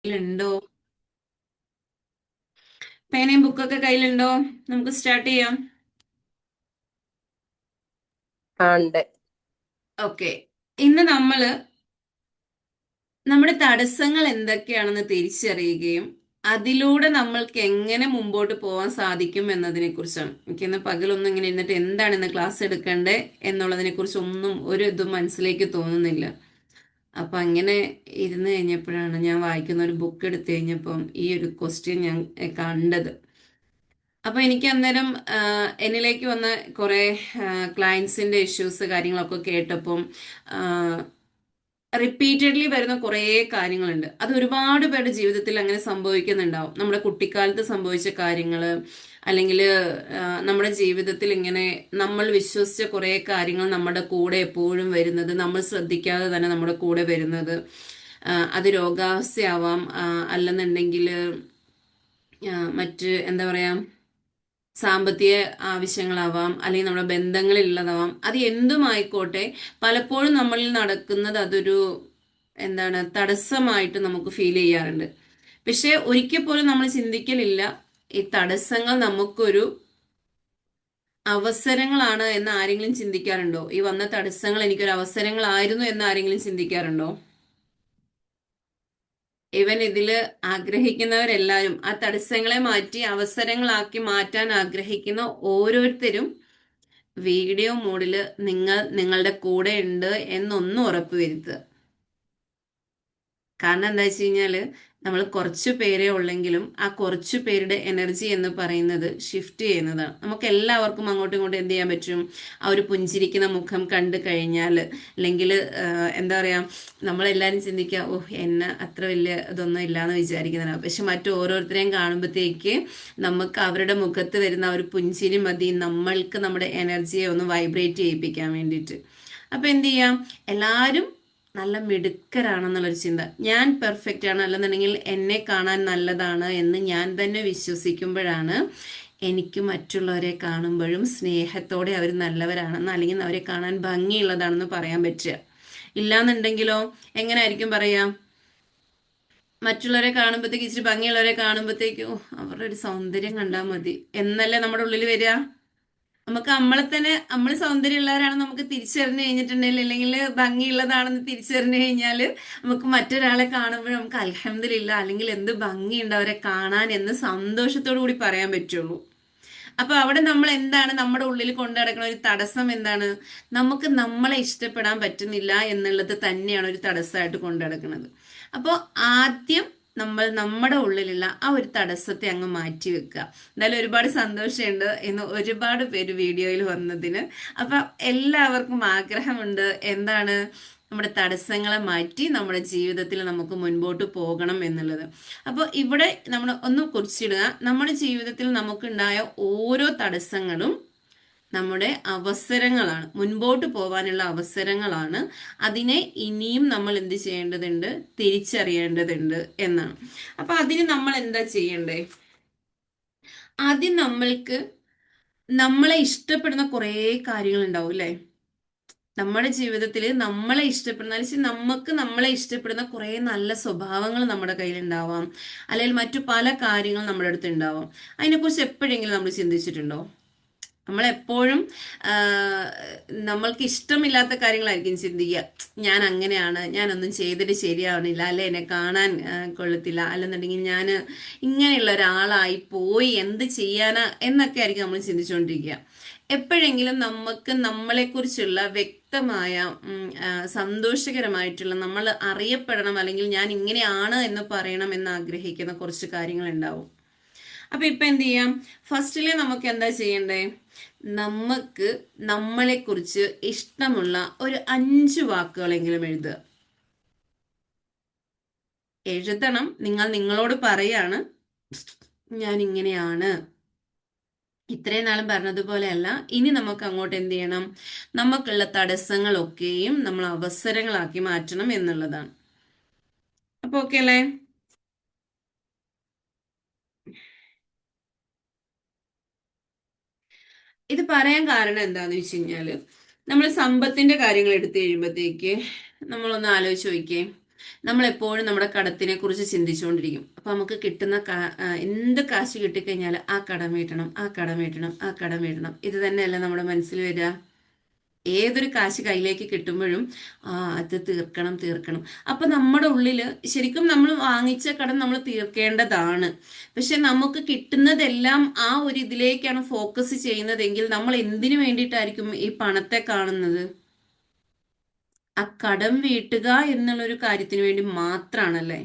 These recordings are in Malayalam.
കയ്യിലുണ്ടോ? പേനയും ബുക്കൊക്കെ കയ്യിലുണ്ടോ? നമുക്ക് സ്റ്റാർട്ട് ചെയ്യാം. ഉണ്ട്. ഓക്കെ. ഇന്ന് നമ്മുടെ തടസ്സങ്ങൾ എന്തൊക്കെയാണെന്ന് തിരിച്ചറിയുകയും അതിലൂടെ നമ്മൾക്ക് എങ്ങനെ മുമ്പോട്ട് പോകാൻ സാധിക്കും എന്നതിനെ കുറിച്ചാണ്. എനിക്കിന്ന് പകലൊന്നും ഇങ്ങനെ ഇരുന്നിട്ട് എന്താണ് ഇന്ന് ക്ലാസ് എടുക്കേണ്ടത് എന്നുള്ളതിനെ കുറിച്ച് ഒന്നും ഒരു ഇതും മനസ്സിലേക്ക് തോന്നുന്നില്ല. അപ്പൊ അങ്ങനെ ഇരുന്ന് കഴിഞ്ഞപ്പോഴാണ് ഞാൻ വായിക്കുന്ന ഒരു ബുക്ക് എടുത്തു കഴിഞ്ഞപ്പം ഈ ഒരു ക്വസ്റ്റ്യൻ ഞാൻ കണ്ടത്. അപ്പൊ എനിക്ക് അന്നേരം എന്നിലേക്ക് വന്ന കുറെ ക്ലയൻസിന്റെ ഇഷ്യൂസ് കാര്യങ്ങളൊക്കെ കേട്ടപ്പം റിപ്പീറ്റഡ്ലി വരുന്ന കുറേ കാര്യങ്ങളുണ്ട്. അത് ഒരുപാട് പേരുടെ ജീവിതത്തിൽ അങ്ങനെ സംഭവിക്കുന്നുണ്ടാവും. നമ്മുടെ കുട്ടിക്കാലത്ത് സംഭവിച്ച കാര്യങ്ങള്, അല്ലെങ്കിൽ നമ്മുടെ ജീവിതത്തിൽ ഇങ്ങനെ നമ്മൾ വിശ്വസിച്ച കുറേ കാര്യങ്ങൾ നമ്മുടെ കൂടെ എപ്പോഴും വരുന്നത്, നമ്മൾ ശ്രദ്ധിക്കാതെ തന്നെ നമ്മുടെ കൂടെ വരുന്നത്. അത് രോഗാവസ്ഥയാവാം, അല്ലെന്നുണ്ടെങ്കിൽ മറ്റ് എന്താ പറയാ, സാമ്പത്തിക ആവശ്യങ്ങളാവാം, അല്ലെങ്കിൽ നമ്മുടെ ബന്ധങ്ങളിലുള്ളതാവാം. അത് എന്തുമായിക്കോട്ടെ, പലപ്പോഴും നമ്മളിൽ നടക്കുന്നത് അതൊരു എന്താണ് തടസ്സമായിട്ട് നമുക്ക് ഫീൽ ചെയ്യാറുണ്ട്. പക്ഷെ ഒരിക്കൽ പോലും നമ്മൾ ചിന്തിക്കലില്ല ഈ തടസ്സങ്ങൾ നമുക്കൊരു അവസരങ്ങളാണ് എന്ന് ആരെങ്കിലും ചിന്തിക്കാറുണ്ടോ? ഈ വന്ന തടസ്സങ്ങൾ എനിക്കൊരു അവസരങ്ങളായിരുന്നു എന്ന് ആരെങ്കിലും ചിന്തിക്കാറുണ്ടോ? ഇവൻ ഇതില് ആഗ്രഹിക്കുന്നവരെല്ലാരും ആ തടസ്സങ്ങളെ മാറ്റി അവസരങ്ങളാക്കി മാറ്റാൻ ആഗ്രഹിക്കുന്ന ഓരോരുത്തരും വീഡിയോ മോഡില് നിങ്ങളുടെ കൂടെ ഉണ്ട് എന്നൊന്ന് ഉറപ്പുവരുത്തുക. കാരണം എന്താ വെച്ച് കഴിഞ്ഞാല് നമ്മൾ കുറച്ചു പേരെ ഉള്ളെങ്കിലും ആ കുറച്ചു പേരുടെ എനർജി എന്ന് പറയുന്നത് ഷിഫ്റ്റ് ചെയ്യുന്നതാണ്. നമുക്ക് എല്ലാവർക്കും അങ്ങോട്ടും ഇങ്ങോട്ടും എന്ത് ചെയ്യാൻ പറ്റും? ആ ഒരു പുഞ്ചിരിക്കുന്ന മുഖം കണ്ടു കഴിഞ്ഞാൽ, അല്ലെങ്കിൽ എന്താ പറയാ, നമ്മളെല്ലാരും ചിന്തിക്കുക, ഓ എന്നെ അത്ര വലിയ ഇതൊന്നും ഇല്ലാന്ന് വിചാരിക്കുന്നതാണ്. പക്ഷെ മറ്റു ഓരോരുത്തരെയും കാണുമ്പോഴത്തേക്ക് നമുക്ക് അവരുടെ മുഖത്ത് വരുന്ന ആ ഒരു പുഞ്ചിരി മതി നമ്മൾക്ക് നമ്മുടെ എനർജിയെ ഒന്ന് വൈബ്രേറ്റ് ചെയ്യിപ്പിക്കാൻ വേണ്ടിയിട്ട്. അപ്പൊ എന്ത് ചെയ്യാം? എല്ലാരും നല്ല മിടുക്കരാണെന്നുള്ളൊരു ചിന്ത, ഞാൻ പെർഫെക്റ്റ് ആണ്, അല്ലെന്നുണ്ടെങ്കിൽ എന്നെ കാണാൻ നല്ലതാണ് എന്ന് ഞാൻ തന്നെ വിശ്വസിക്കുമ്പോഴാണ് എനിക്ക് മറ്റുള്ളവരെ കാണുമ്പോഴും സ്നേഹത്തോടെ അവർ നല്ലവരാണെന്ന്, അല്ലെങ്കിൽ അവരെ കാണാൻ ഭംഗിയുള്ളതാണെന്ന് പറയാൻ പറ്റുക. ഇല്ലാന്നുണ്ടെങ്കിലോ എങ്ങനെ ആയിരിക്കും പറയാ? മറ്റുള്ളവരെ കാണുമ്പോഴത്തേക്ക്, ഇച്ചിരി ഭംഗിയുള്ളവരെ കാണുമ്പോഴത്തേക്ക്, ഓ അവരുടെ ഒരു സൗന്ദര്യം കണ്ടാൽ മതി എന്നല്ലേ നമ്മുടെ ഉള്ളിൽ വരിക. നമുക്ക് നമ്മളെ തന്നെ, നമ്മൾ സൗന്ദര്യമുള്ളവരാണെന്ന് നമുക്ക് തിരിച്ചറിഞ്ഞു കഴിഞ്ഞിട്ടുണ്ടെങ്കിൽ, അല്ലെങ്കിൽ ഭംഗിയുള്ളതാണെന്ന് തിരിച്ചറിഞ്ഞു കഴിഞ്ഞാൽ, നമുക്ക് മറ്റൊരാളെ കാണുമ്പോൾ നമുക്ക് അൽഹംദുലില്ലാ, അല്ലെങ്കിൽ എന്ത് ഭംഗിയുണ്ട് അവരെ കാണാൻ എന്ന് സന്തോഷത്തോടു കൂടി പറയാൻ പറ്റുള്ളൂ. അപ്പൊ അവിടെ നമ്മൾ എന്താണ് നമ്മുടെ ഉള്ളിൽ കൊണ്ടു നടക്കുന്ന ഒരു തടസ്സം? എന്താണ്? നമുക്ക് നമ്മളെ ഇഷ്ടപ്പെടാൻ പറ്റുന്നില്ല എന്നുള്ളത് തന്നെയാണ് ഒരു തടസ്സമായിട്ട് കൊണ്ടു നടക്കുന്നത്. അപ്പോൾ ആദ്യം നമ്മൾ നമ്മുടെ ഉള്ളിലുള്ള ആ ഒരു തടസ്സത്തെ അങ്ങ് മാറ്റി വെക്കുക. എന്തായാലും ഒരുപാട് സന്തോഷമുണ്ട് ഇന്ന് ഒരുപാട് പേര് വീഡിയോയിൽ വന്നതിന്. അപ്പൊ എല്ലാവർക്കും ആഗ്രഹമുണ്ട് എന്താണ്? നമ്മുടെ തടസ്സങ്ങളെ മാറ്റി നമ്മുടെ ജീവിതത്തിൽ നമുക്ക് മുൻപോട്ട് പോകണം എന്നുള്ളത്. അപ്പോൾ ഇവിടെ നമ്മൾ ഒന്ന് കുറിച്ചിടുക, നമ്മുടെ ജീവിതത്തിൽ നമുക്കുണ്ടായ ഓരോ തടസ്സങ്ങളും നമ്മുടെ അവസരങ്ങളാണ്, മുൻപോട്ട് പോകാനുള്ള അവസരങ്ങളാണ്. അതിനെ ഇനിയും നമ്മൾ എന്ത് ചെയ്യേണ്ടതുണ്ട്? തിരിച്ചറിയേണ്ടതുണ്ട് എന്നാണ്. അപ്പൊ അതിന് നമ്മൾ എന്താ ചെയ്യണ്ടേ? ആദ്യം നമ്മൾക്ക് നമ്മളെ ഇഷ്ടപ്പെടുന്ന കുറേ കാര്യങ്ങൾ ഉണ്ടാവും അല്ലേ? നമ്മുടെ ജീവിതത്തിൽ നമ്മളെ ഇഷ്ടപ്പെടുന്ന, അല്ലെങ്കിൽ നമുക്ക് നമ്മളെ ഇഷ്ടപ്പെടുന്ന കുറെ നല്ല സ്വഭാവങ്ങൾ നമ്മുടെ കയ്യിൽ ഉണ്ടാവാം, അല്ലെങ്കിൽ മറ്റു പല കാര്യങ്ങളും നമ്മുടെ അടുത്ത് ഉണ്ടാവാം. അതിനെക്കുറിച്ച് എപ്പോഴെങ്കിലും നമ്മൾ ചിന്തിച്ചിട്ടുണ്ടോ? നമ്മളെപ്പോഴും നമ്മൾക്ക് ഇഷ്ടമില്ലാത്ത കാര്യങ്ങളായിരിക്കും ചിന്തിക്കുക. ഞാൻ അങ്ങനെയാണ്, ഞാനൊന്നും ചെയ്തിട്ട് ശരിയാവണില്ല, അല്ലെ എന്നെ കാണാൻ കൊള്ളത്തില്ല, അല്ലെന്നുണ്ടെങ്കിൽ ഞാൻ ഇങ്ങനെയുള്ള ഒരാളായി പോയി, എന്ത് ചെയ്യാനാ എന്നൊക്കെ ആയിരിക്കും നമ്മൾ ചിന്തിച്ചുകൊണ്ടിരിക്കുക. എപ്പോഴെങ്കിലും നമുക്ക് നമ്മളെക്കുറിച്ചുള്ള വ്യക്തമായ സന്തോഷകരമായിട്ടുള്ള, നമ്മൾ അറിയപ്പെടണം, അല്ലെങ്കിൽ ഞാൻ ഇങ്ങനെയാണ് എന്ന് പറയണം എന്ന് ആഗ്രഹിക്കുന്ന കുറച്ച് കാര്യങ്ങൾ ഉണ്ടാവും. അപ്പൊ ഇപ്പൊ എന്ത് ചെയ്യാം? ഫസ്റ്റിലെ നമുക്ക് എന്താ ചെയ്യണ്ടേ? നമുക്ക് നമ്മളെ കുറിച്ച് ഇഷ്ടമുള്ള ഒരു 5 വാക്കുകളെങ്കിലും എഴുതുക. എഴുതണം. നിങ്ങൾ നിങ്ങളോട് പറയാണ്, ഞാൻ ഇങ്ങനെയാണ്, ഇത്രയും നാളും പറഞ്ഞതുപോലെയല്ല, ഇനി നമുക്ക് അങ്ങോട്ട് എന്ത് ചെയ്യണം? നമുക്കുള്ള തടസ്സങ്ങളൊക്കെയും നമ്മൾ അവസരങ്ങളാക്കി മാറ്റണം എന്നുള്ളതാണ്. അപ്പൊ ഓക്കെ അല്ലേ? ഇത് പറയാൻ കാരണം എന്താന്ന് വെച്ച് കഴിഞ്ഞാല്, നമ്മൾ സമ്പത്തിന്റെ കാര്യങ്ങൾ എടുത്തു കഴിയുമ്പോഴത്തേക്ക് നമ്മളൊന്ന് ആലോചിച്ച് നോക്കിയേ. നമ്മൾ എപ്പോഴും നമ്മുടെ കടത്തിനെ കുറിച്ച് ചിന്തിച്ചുകൊണ്ടിരിക്കും. അപ്പൊ നമുക്ക് കിട്ടുന്ന എന്ത് കാശ് കിട്ടിക്കഴിഞ്ഞാൽ ആ കടം വീട്ടണം, ആ കടം വീട്ടണം, ആ കടം വീട്ടണം, ഇത് തന്നെയല്ല നമ്മുടെ മനസ്സിൽ വരിക. ഏതൊരു കാശ് കയ്യിലേക്ക് കിട്ടുമ്പോഴും അത് തീർക്കണം തീർക്കണം. അപ്പൊ നമ്മുടെ ഉള്ളില് ശരിക്കും നമ്മൾ വാങ്ങിച്ച കടം നമ്മൾ തീർക്കേണ്ടതാണ്. പക്ഷെ നമുക്ക് കിട്ടുന്നതെല്ലാം ആ ഒരു ഇതിലേക്കാണ് ഫോക്കസ് ചെയ്യുന്നതെങ്കിൽ നമ്മൾ എന്തിനു വേണ്ടിയിട്ടായിരിക്കും ഈ പണത്തെ കാണുന്നത്? ആ കടം വീട്ടുക എന്നുള്ളൊരു കാര്യത്തിന് വേണ്ടി മാത്രാണല്ലേ?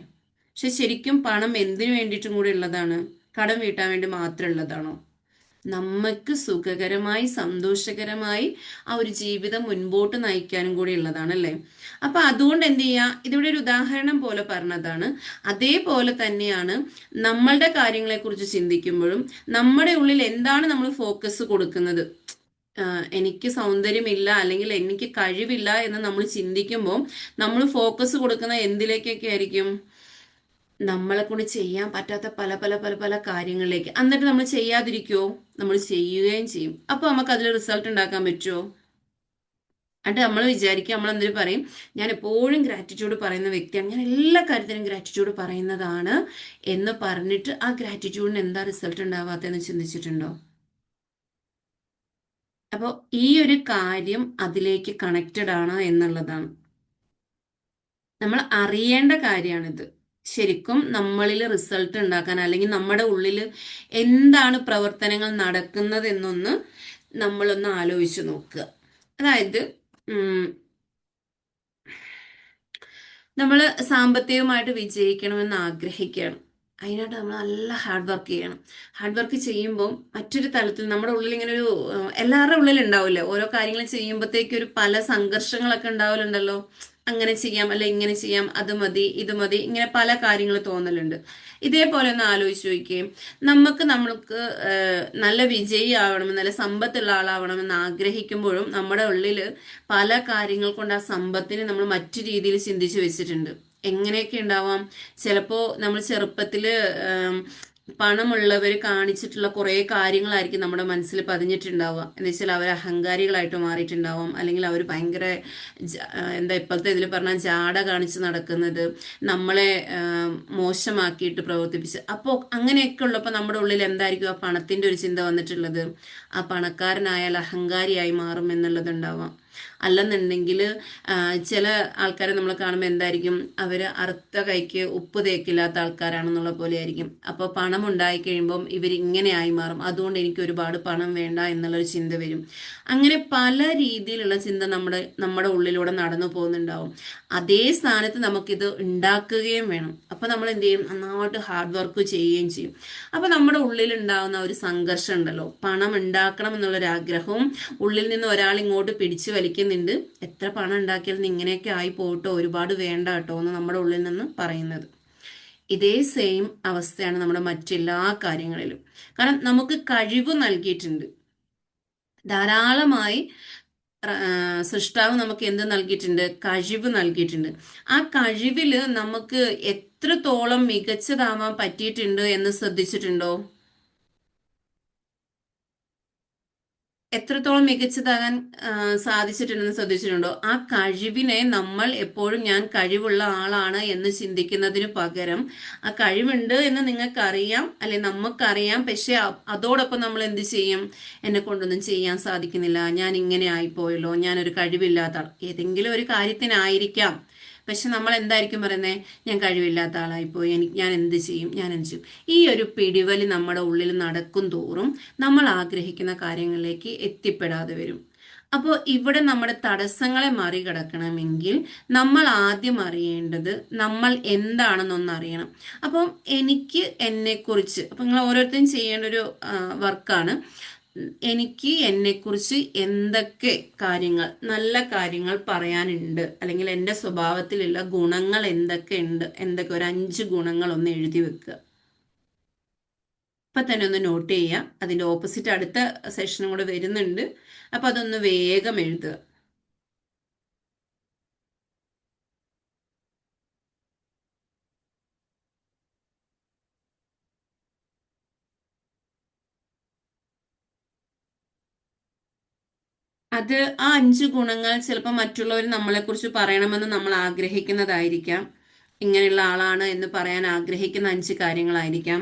പക്ഷെ ശരിക്കും പണം എന്തിനു വേണ്ടിയിട്ടും കൂടി ഉള്ളതാണ്? കടം വീട്ടാൻ വേണ്ടി മാത്രം ഉള്ളതാണോ? നമുക്ക് സുഖകരമായി സന്തോഷകരമായി ആ ഒരു ജീവിതം മുൻപോട്ട് നയിക്കാനും കൂടി ഉള്ളതാണ് അല്ലേ? അപ്പൊ അതുകൊണ്ട് എന്ത് ചെയ്യാ, ഇതിവിടെ ഒരു ഉദാഹരണം പോലെ പറഞ്ഞതാണ്. അതേപോലെ തന്നെയാണ് നമ്മളുടെ കാര്യങ്ങളെ കുറിച്ച് ചിന്തിക്കുമ്പോഴും നമ്മുടെ ഉള്ളിൽ എന്താണ് നമ്മൾ ഫോക്കസ് കൊടുക്കുന്നത്. എനിക്ക് സൗന്ദര്യമില്ല അല്ലെങ്കിൽ എനിക്ക് കഴിവില്ല എന്ന് നമ്മൾ ചിന്തിക്കുമ്പോൾ നമ്മൾ ഫോക്കസ് കൊടുക്കുന്ന എന്തിലേക്കൊക്കെ ആയിരിക്കും? നമ്മളെ കൊണ്ട് ചെയ്യാൻ പറ്റാത്ത പല പല പല പല കാര്യങ്ങളിലേക്ക്. എന്നിട്ട് നമ്മൾ ചെയ്യാതിരിക്കുമോ? നമ്മൾ ചെയ്യുകയും ചെയ്യും. അപ്പൊ നമുക്ക് അതിൽ റിസൾട്ട് ഉണ്ടാക്കാൻ പറ്റുമോ? എന്നിട്ട് നമ്മൾ വിചാരിക്കുക, നമ്മൾ എന്തിനു പറയും, ഞാൻ എപ്പോഴും ഗ്രാറ്റിറ്റ്യൂഡ് പറയുന്ന വ്യക്തിയാണ്, ഞാൻ എല്ലാ കാര്യത്തിനും ഗ്രാറ്റിറ്റ്യൂഡ് പറയുന്നതാണ് എന്ന് പറഞ്ഞിട്ട് ആ ഗ്രാറ്റിറ്റ്യൂഡിന് എന്താ റിസൾട്ട് ഉണ്ടാവാത്തതെന്ന് ചിന്തിച്ചിട്ടുണ്ടോ? അപ്പോൾ ഈ ഒരു കാര്യം അതിലേക്ക് കണക്റ്റഡ് ആണ് എന്നുള്ളതാണ് നമ്മൾ അറിയേണ്ട കാര്യമാണിത്. ശരിക്കും നമ്മളിൽ റിസൾട്ട് ഉണ്ടാക്കാൻ, അല്ലെങ്കിൽ നമ്മുടെ ഉള്ളിൽ എന്താണ് പ്രവർത്തനങ്ങൾ നടക്കുന്നത് എന്നൊന്ന് നമ്മളൊന്ന് ആലോചിച്ച് നോക്കുക. അതായത് നമ്മൾ സാമ്പത്തികമായിട്ട് വിജയിക്കണമെന്ന് ആഗ്രഹിക്കുകയാണ്. അതിനായിട്ട് നമ്മൾ നല്ല ഹാർഡ് വർക്ക് ചെയ്യണം. ഹാർഡ് വർക്ക് ചെയ്യുമ്പോൾ മറ്റൊരു തലത്തിൽ നമ്മുടെ ഉള്ളിൽ ഇങ്ങനെ ഒരു എല്ലാവരുടെ ഉള്ളിൽ ഉണ്ടാവില്ലേ, ഓരോ കാര്യങ്ങൾ ചെയ്യുമ്പോഴത്തേക്ക് ഒരു പല സംഘർഷങ്ങളൊക്കെ ഉണ്ടാവലുണ്ടല്ലോ. അങ്ങനെ ചെയ്യാം, അല്ലെ ഇങ്ങനെ ചെയ്യാം, അത് മതി ഇത് മതി, ഇങ്ങനെ പല കാര്യങ്ങൾ തോന്നലുണ്ട്. ഇതേപോലെ ഒന്ന് ആലോചിച്ച് നോക്കുകയും നമ്മൾക്ക് നല്ല വിജയി ആവണമെന്ന്, നല്ല സമ്പത്തുള്ള ആളാവണമെന്ന് ആഗ്രഹിക്കുമ്പോഴും നമ്മുടെ ഉള്ളിൽ പല കാര്യങ്ങൾ കൊണ്ട് ആ സമ്പത്തിനെ നമ്മൾ മറ്റു രീതിയിൽ ചിന്തിച്ചു വെച്ചിട്ടുണ്ട്. എങ്ങനെയൊക്കെ ഉണ്ടാവാം? ചിലപ്പോ നമ്മൾ ചെറുപ്പത്തില് പണമുള്ളവർ കാണിച്ചിട്ടുള്ള കുറേ കാര്യങ്ങളായിരിക്കും നമ്മുടെ മനസ്സിൽ പതിഞ്ഞിട്ടുണ്ടാവുക. എന്ന് വെച്ചാൽ അവർ അഹങ്കാരികളായിട്ട് മാറിയിട്ടുണ്ടാവും, അല്ലെങ്കിൽ അവർ ഭയങ്കര എന്താ ഇപ്പോഴത്തെ ഇതിൽ പറഞ്ഞാൽ ജാട കാണിച്ച് നടക്കുന്നത്, നമ്മളെ മോശമാക്കിയിട്ട് പ്രവർത്തിപ്പിച്ച്. അപ്പോൾ അങ്ങനെയൊക്കെ ഉള്ളപ്പോൾ നമ്മുടെ ഉള്ളിൽ എന്തായിരിക്കും ആ പണത്തിന്റെ ഒരു ചിന്ത വന്നിട്ടുള്ളത്? ആ പണക്കാരനായാൽ അഹങ്കാരിയായി മാറും എന്നുള്ളതുണ്ടാവാം. അല്ലെന്നുണ്ടെങ്കിൽ ചില ആൾക്കാരെ നമ്മൾ കാണുമ്പോൾ എന്തായിരിക്കും, അവര് അറുത്ത കൈക്ക് ഉപ്പ് തേക്കില്ലാത്ത ആൾക്കാരാണെന്നുള്ള പോലെ ആയിരിക്കും. അപ്പോൾ പണം ഉണ്ടായി കഴിയുമ്പം ഇവരിങ്ങനെ ആയി മാറും, അതുകൊണ്ട് എനിക്ക് ഒരുപാട് പണം വേണ്ട എന്നുള്ളൊരു ചിന്ത വരും. അങ്ങനെ പല രീതിയിലുള്ള ചിന്ത നമ്മുടെ ഉള്ളിലൂടെ നടന്നു പോകുന്നുണ്ടാവും. അതേ സ്ഥാനത്ത് നമുക്കിത് ഉണ്ടാക്കുകയും വേണം. അപ്പൊ നമ്മൾ എന്ത് ചെയ്യും? നന്നായിട്ട് ഹാർഡ് വർക്ക് ചെയ്യുകയും ചെയ്യും. അപ്പൊ നമ്മുടെ ഉള്ളിൽ ഉണ്ടാകുന്ന ഒരു സംഘർഷം ഉണ്ടല്ലോ, പണം ഉണ്ടാക്കണം എന്നുള്ളൊരു ആഗ്രഹവും ഉള്ളിൽ നിന്ന് ഒരാൾ ഇങ്ങോട്ട് പിടിച്ചു വലിക്കുന്നുണ്ട്, എത്ര പണം ഉണ്ടാക്കിയാലും ഇങ്ങനെയൊക്കെ ആയി പോട്ടോ, ഒരുപാട് വേണ്ട കേട്ടോ എന്ന് നമ്മുടെ ഉള്ളിൽ നിന്ന് പറയുന്നത്. ഇതേ സെയിം അവസ്ഥയാണ് നമ്മുടെ മറ്റെല്ലാ കാര്യങ്ങളിലും. കാരണം നമുക്ക് കഴിവ് നൽകിയിട്ടുണ്ട് ധാരാളമായി. സൃഷ്ടാവ് നമുക്ക് എന്ത് നൽകിയിട്ടുണ്ട്? കഴിവ് നൽകിയിട്ടുണ്ട്. ആ കഴിവില് നമുക്ക് എത്രത്തോളം മികച്ചതാവാൻ പറ്റിയിട്ടുണ്ട് എന്ന് ശ്രദ്ധിച്ചിട്ടുണ്ടോ? എത്രത്തോളം മികച്ചതാകാൻ സാധിച്ചിട്ടുണ്ടെന്ന് ശ്രദ്ധിച്ചിട്ടുണ്ടോ? ആ കഴിവിനെ നമ്മൾ എപ്പോഴും ഞാൻ കഴിവുള്ള ആളാണ് എന്ന് ചിന്തിക്കുന്നതിന് പകരം, ആ കഴിവുണ്ട് എന്ന് നിങ്ങൾക്കറിയാം, അല്ലെ നമുക്കറിയാം, പക്ഷെ അതോടൊപ്പം നമ്മൾ എന്ത് ചെയ്യും? എന്നെ കൊണ്ടൊന്നും ചെയ്യാൻ സാധിക്കുന്നില്ല, ഞാൻ ഇങ്ങനെ ആയിപ്പോയല്ലോ, ഞാനൊരു കഴിവില്ലാത്ത ഏതെങ്കിലും ഒരു കാര്യത്തിനായിരിക്കാം. പക്ഷെ നമ്മൾ എന്തായിരിക്കും പറയുന്നത്? ഞാൻ കഴിവില്ലാത്ത ആളായിപ്പോയി, ഞാൻ എന്ത് ചെയ്യും, ഞാൻ എന്ത് ചെയ്യും? ഈ ഒരു പിടിവലി നമ്മുടെ ഉള്ളിൽ നടക്കും തോറും നമ്മൾ ആഗ്രഹിക്കുന്ന കാര്യങ്ങളിലേക്ക് എത്തിപ്പെടാതെ വരും. അപ്പോൾ ഇവിടെ നമ്മുടെ തടസ്സങ്ങളെ മറികടക്കണമെങ്കിൽ നമ്മൾ ആദ്യം അറിയേണ്ടത് നമ്മൾ എന്താണെന്നൊന്ന് അറിയണം. അപ്പം എനിക്ക് എന്നെക്കുറിച്ച്, അപ്പം നിങ്ങൾ ഓരോരുത്തരും ചെയ്യേണ്ട ഒരു വർക്കാണ്. എനിക്ക് എന്നെക്കുറിച്ച് എന്തൊക്കെ കാര്യങ്ങൾ, നല്ല കാര്യങ്ങൾ പറയാനുണ്ട്, അല്ലെങ്കിൽ എൻ്റെ സ്വഭാവത്തിലുള്ള ഗുണങ്ങൾ എന്തൊക്കെ ഉണ്ട്, എന്തൊക്കെ ഒരു 5 ഗുണങ്ങൾ ഒന്ന് എഴുതി വെക്കുക. ഇപ്പൊ തന്നെ ഒന്ന് നോട്ട് ചെയ്യുക. അതിന്റെ ഓപ്പോസിറ്റ് അടുത്ത സെഷനും കൂടെ വരുന്നുണ്ട്. അപ്പൊ അതൊന്ന് വേഗം എഴുതുക. അത് ആ 5 ഗുണങ്ങൾ ചിലപ്പോൾ മറ്റുള്ളവർ നമ്മളെക്കുറിച്ച് പറയണമെന്ന് നമ്മൾ ആഗ്രഹിക്കുന്നതായിരിക്കാം. ഇങ്ങനെയുള്ള ആളാണ് എന്ന് പറയാൻ ആഗ്രഹിക്കുന്ന 5 കാര്യങ്ങളായിരിക്കാം.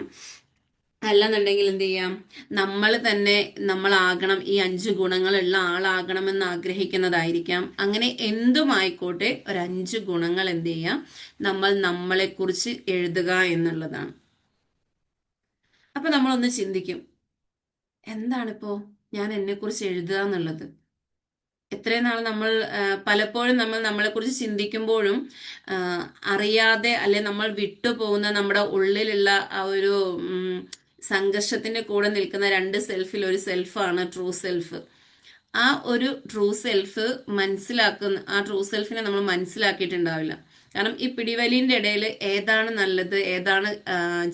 അല്ലെന്നുണ്ടെങ്കിൽ എന്ത് ചെയ്യാം, നമ്മൾ തന്നെ നമ്മളാകണം, ഈ 5 ഗുണങ്ങളുള്ള ആളാകണമെന്ന് ആഗ്രഹിക്കുന്നതായിരിക്കാം. അങ്ങനെ എന്തുമായിക്കോട്ടെ, ഒരു 5 ഗുണങ്ങൾ എന്ത് ചെയ്യാം, നമ്മൾ നമ്മളെക്കുറിച്ച് എഴുതുക എന്നുള്ളതാണ്. അപ്പൊ നമ്മളൊന്ന് ചിന്തിക്കും, എന്താണിപ്പോ ഞാൻ എന്നെക്കുറിച്ച് എഴുതുക എന്നുള്ളത്. എത്രയും നാൾ നമ്മൾ പലപ്പോഴും നമ്മൾ നമ്മളെക്കുറിച്ച് ചിന്തിക്കുമ്പോഴും ആ, അറിയാതെ അല്ലെ നമ്മൾ വിട്ടുപോകുന്ന നമ്മുടെ ഉള്ളിലുള്ള ആ ഒരു സംഘർഷത്തിന്റെ കൂടെ നിൽക്കുന്ന 2 സെൽഫിൽ ഒരു സെൽഫാണ് ട്രൂ സെൽഫ്. ആ ഒരു ട്രൂ സെൽഫ് ആ ട്രൂ സെൽഫിനെ നമ്മൾ മനസ്സിലാക്കിയിട്ടുണ്ടാവില്ല. കാരണം ഈ പിടിവലിന്റെ ഇടയിൽ ഏതാണ് നല്ലത്, ഏതാണ്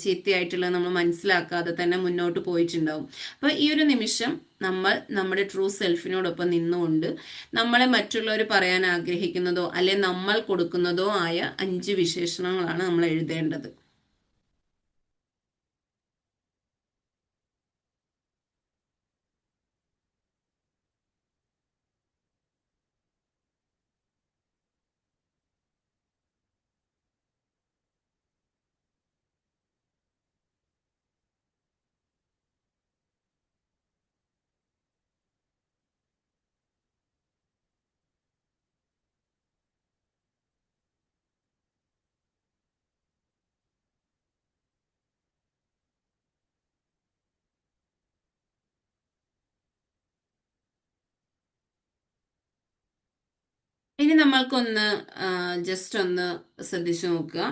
ചീത്തയായിട്ടുള്ളത് നമ്മൾ മനസ്സിലാക്കാതെ തന്നെ മുന്നോട്ട് പോയിട്ടുണ്ടാവും. അപ്പൊ ഈ ഒരു നിമിഷം നമ്മൾ നമ്മുടെ ട്രൂ സെൽഫിനോടൊപ്പം നിന്നുകൊണ്ട് നമ്മളെ മറ്റുള്ളവർ പറയാൻ ആഗ്രഹിക്കുന്നതോ അല്ലെ നമ്മൾ കൊടുക്കുന്നതോ ആയ 5 വിശേഷണങ്ങളാണ് നമ്മൾ എഴുതേണ്ടത്. ഇനി നമ്മൾക്കൊന്ന് ജസ്റ്റ് ഒന്ന് ശ്രദ്ധിച്ചു നോക്കുക.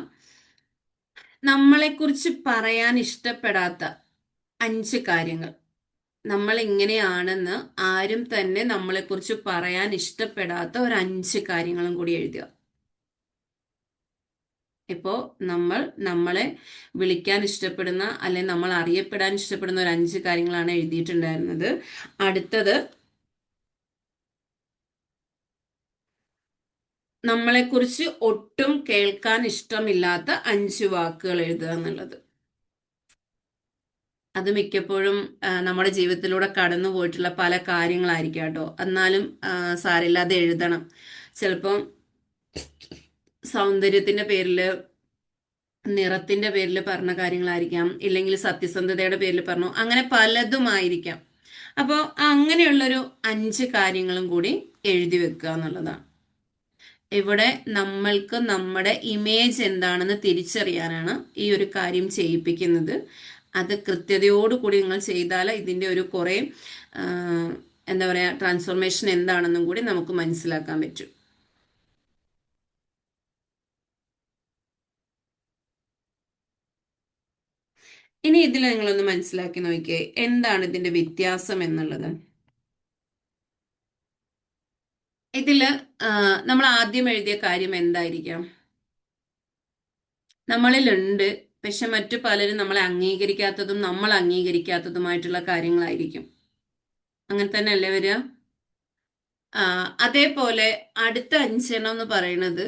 നമ്മളെക്കുറിച്ച് പറയാൻ ഇഷ്ടപ്പെടാത്ത 5 കാര്യങ്ങൾ, നമ്മൾ ഇങ്ങനെയാണെന്ന് ആരും തന്നെ നമ്മളെക്കുറിച്ച് പറയാൻ ഇഷ്ടപ്പെടാത്ത ഒരു 5 കാര്യങ്ങളും കൂടി എഴുതുക. ഇപ്പോ നമ്മൾ നമ്മളെ വിളിക്കാൻ ഇഷ്ടപ്പെടുന്ന അല്ലെ നമ്മൾ അറിയപ്പെടാൻ ഇഷ്ടപ്പെടുന്ന ഒരു 5 കാര്യങ്ങളാണ് എഴുതിയിട്ടുണ്ടായിരുന്നത്. അടുത്തത്, നമ്മളെക്കുറിച്ച് ഒട്ടും കേൾക്കാൻ ഇഷ്ടമില്ലാത്ത 5 വാക്കുകൾ എഴുതുക എന്നുള്ളത്. അത് മിക്കപ്പോഴും നമ്മുടെ ജീവിതത്തിലൂടെ കടന്നു പോയിട്ടുള്ള പല കാര്യങ്ങളായിരിക്കും കേട്ടോ. എന്നാലും സാരില്ല, അത് എഴുതണം. ചിലപ്പം സൗന്ദര്യത്തിന്റെ പേരില്, നിറത്തിന്റെ പേരിൽ പറഞ്ഞ കാര്യങ്ങളായിരിക്കാം, ഇല്ലെങ്കിൽ സത്യസന്ധതയുടെ പേരിൽ പറഞ്ഞു, അങ്ങനെ പലതുമായിരിക്കാം. അപ്പോൾ അങ്ങനെയുള്ളൊരു 5 കാര്യങ്ങളും കൂടി എഴുതി വെക്കുക എന്നുള്ളതാണ്. ഇവിടെ നമ്മൾക്ക് നമ്മുടെ ഇമേജ് എന്താണെന്ന് തിരിച്ചറിയാനാണ് ഈ ഒരു കാര്യം ചെയ്യിപ്പിക്കുന്നത്. അത് കൃത്യതയോടുകൂടി നിങ്ങൾ ചെയ്താൽ ഇതിൻ്റെ ഒരു കുറേ എന്താ പറയുക, ട്രാൻസ്ഫോർമേഷൻ എന്താണെന്നും കൂടി നമുക്ക് മനസ്സിലാക്കാൻ പറ്റും. ഇനി ഇതിൽ നിങ്ങളൊന്ന് മനസ്സിലാക്കി നോക്കിയേ, എന്താണ് ഇതിന്റെ വ്യത്യാസം എന്നുള്ളത്. ഇതില് നമ്മൾ ആദ്യം എഴുതിയ കാര്യം എന്തായിരിക്കാം? നമ്മളിലുണ്ട്, പക്ഷെ മറ്റു പലരും നമ്മളെ അംഗീകരിക്കാത്തതും നമ്മൾ അംഗീകരിക്കാത്തതുമായിട്ടുള്ള കാര്യങ്ങളായിരിക്കും. അങ്ങനെ തന്നെ അല്ലേ വരിക? അതേപോലെ അടുത്ത 5 എന്ന് പറയുന്നത്,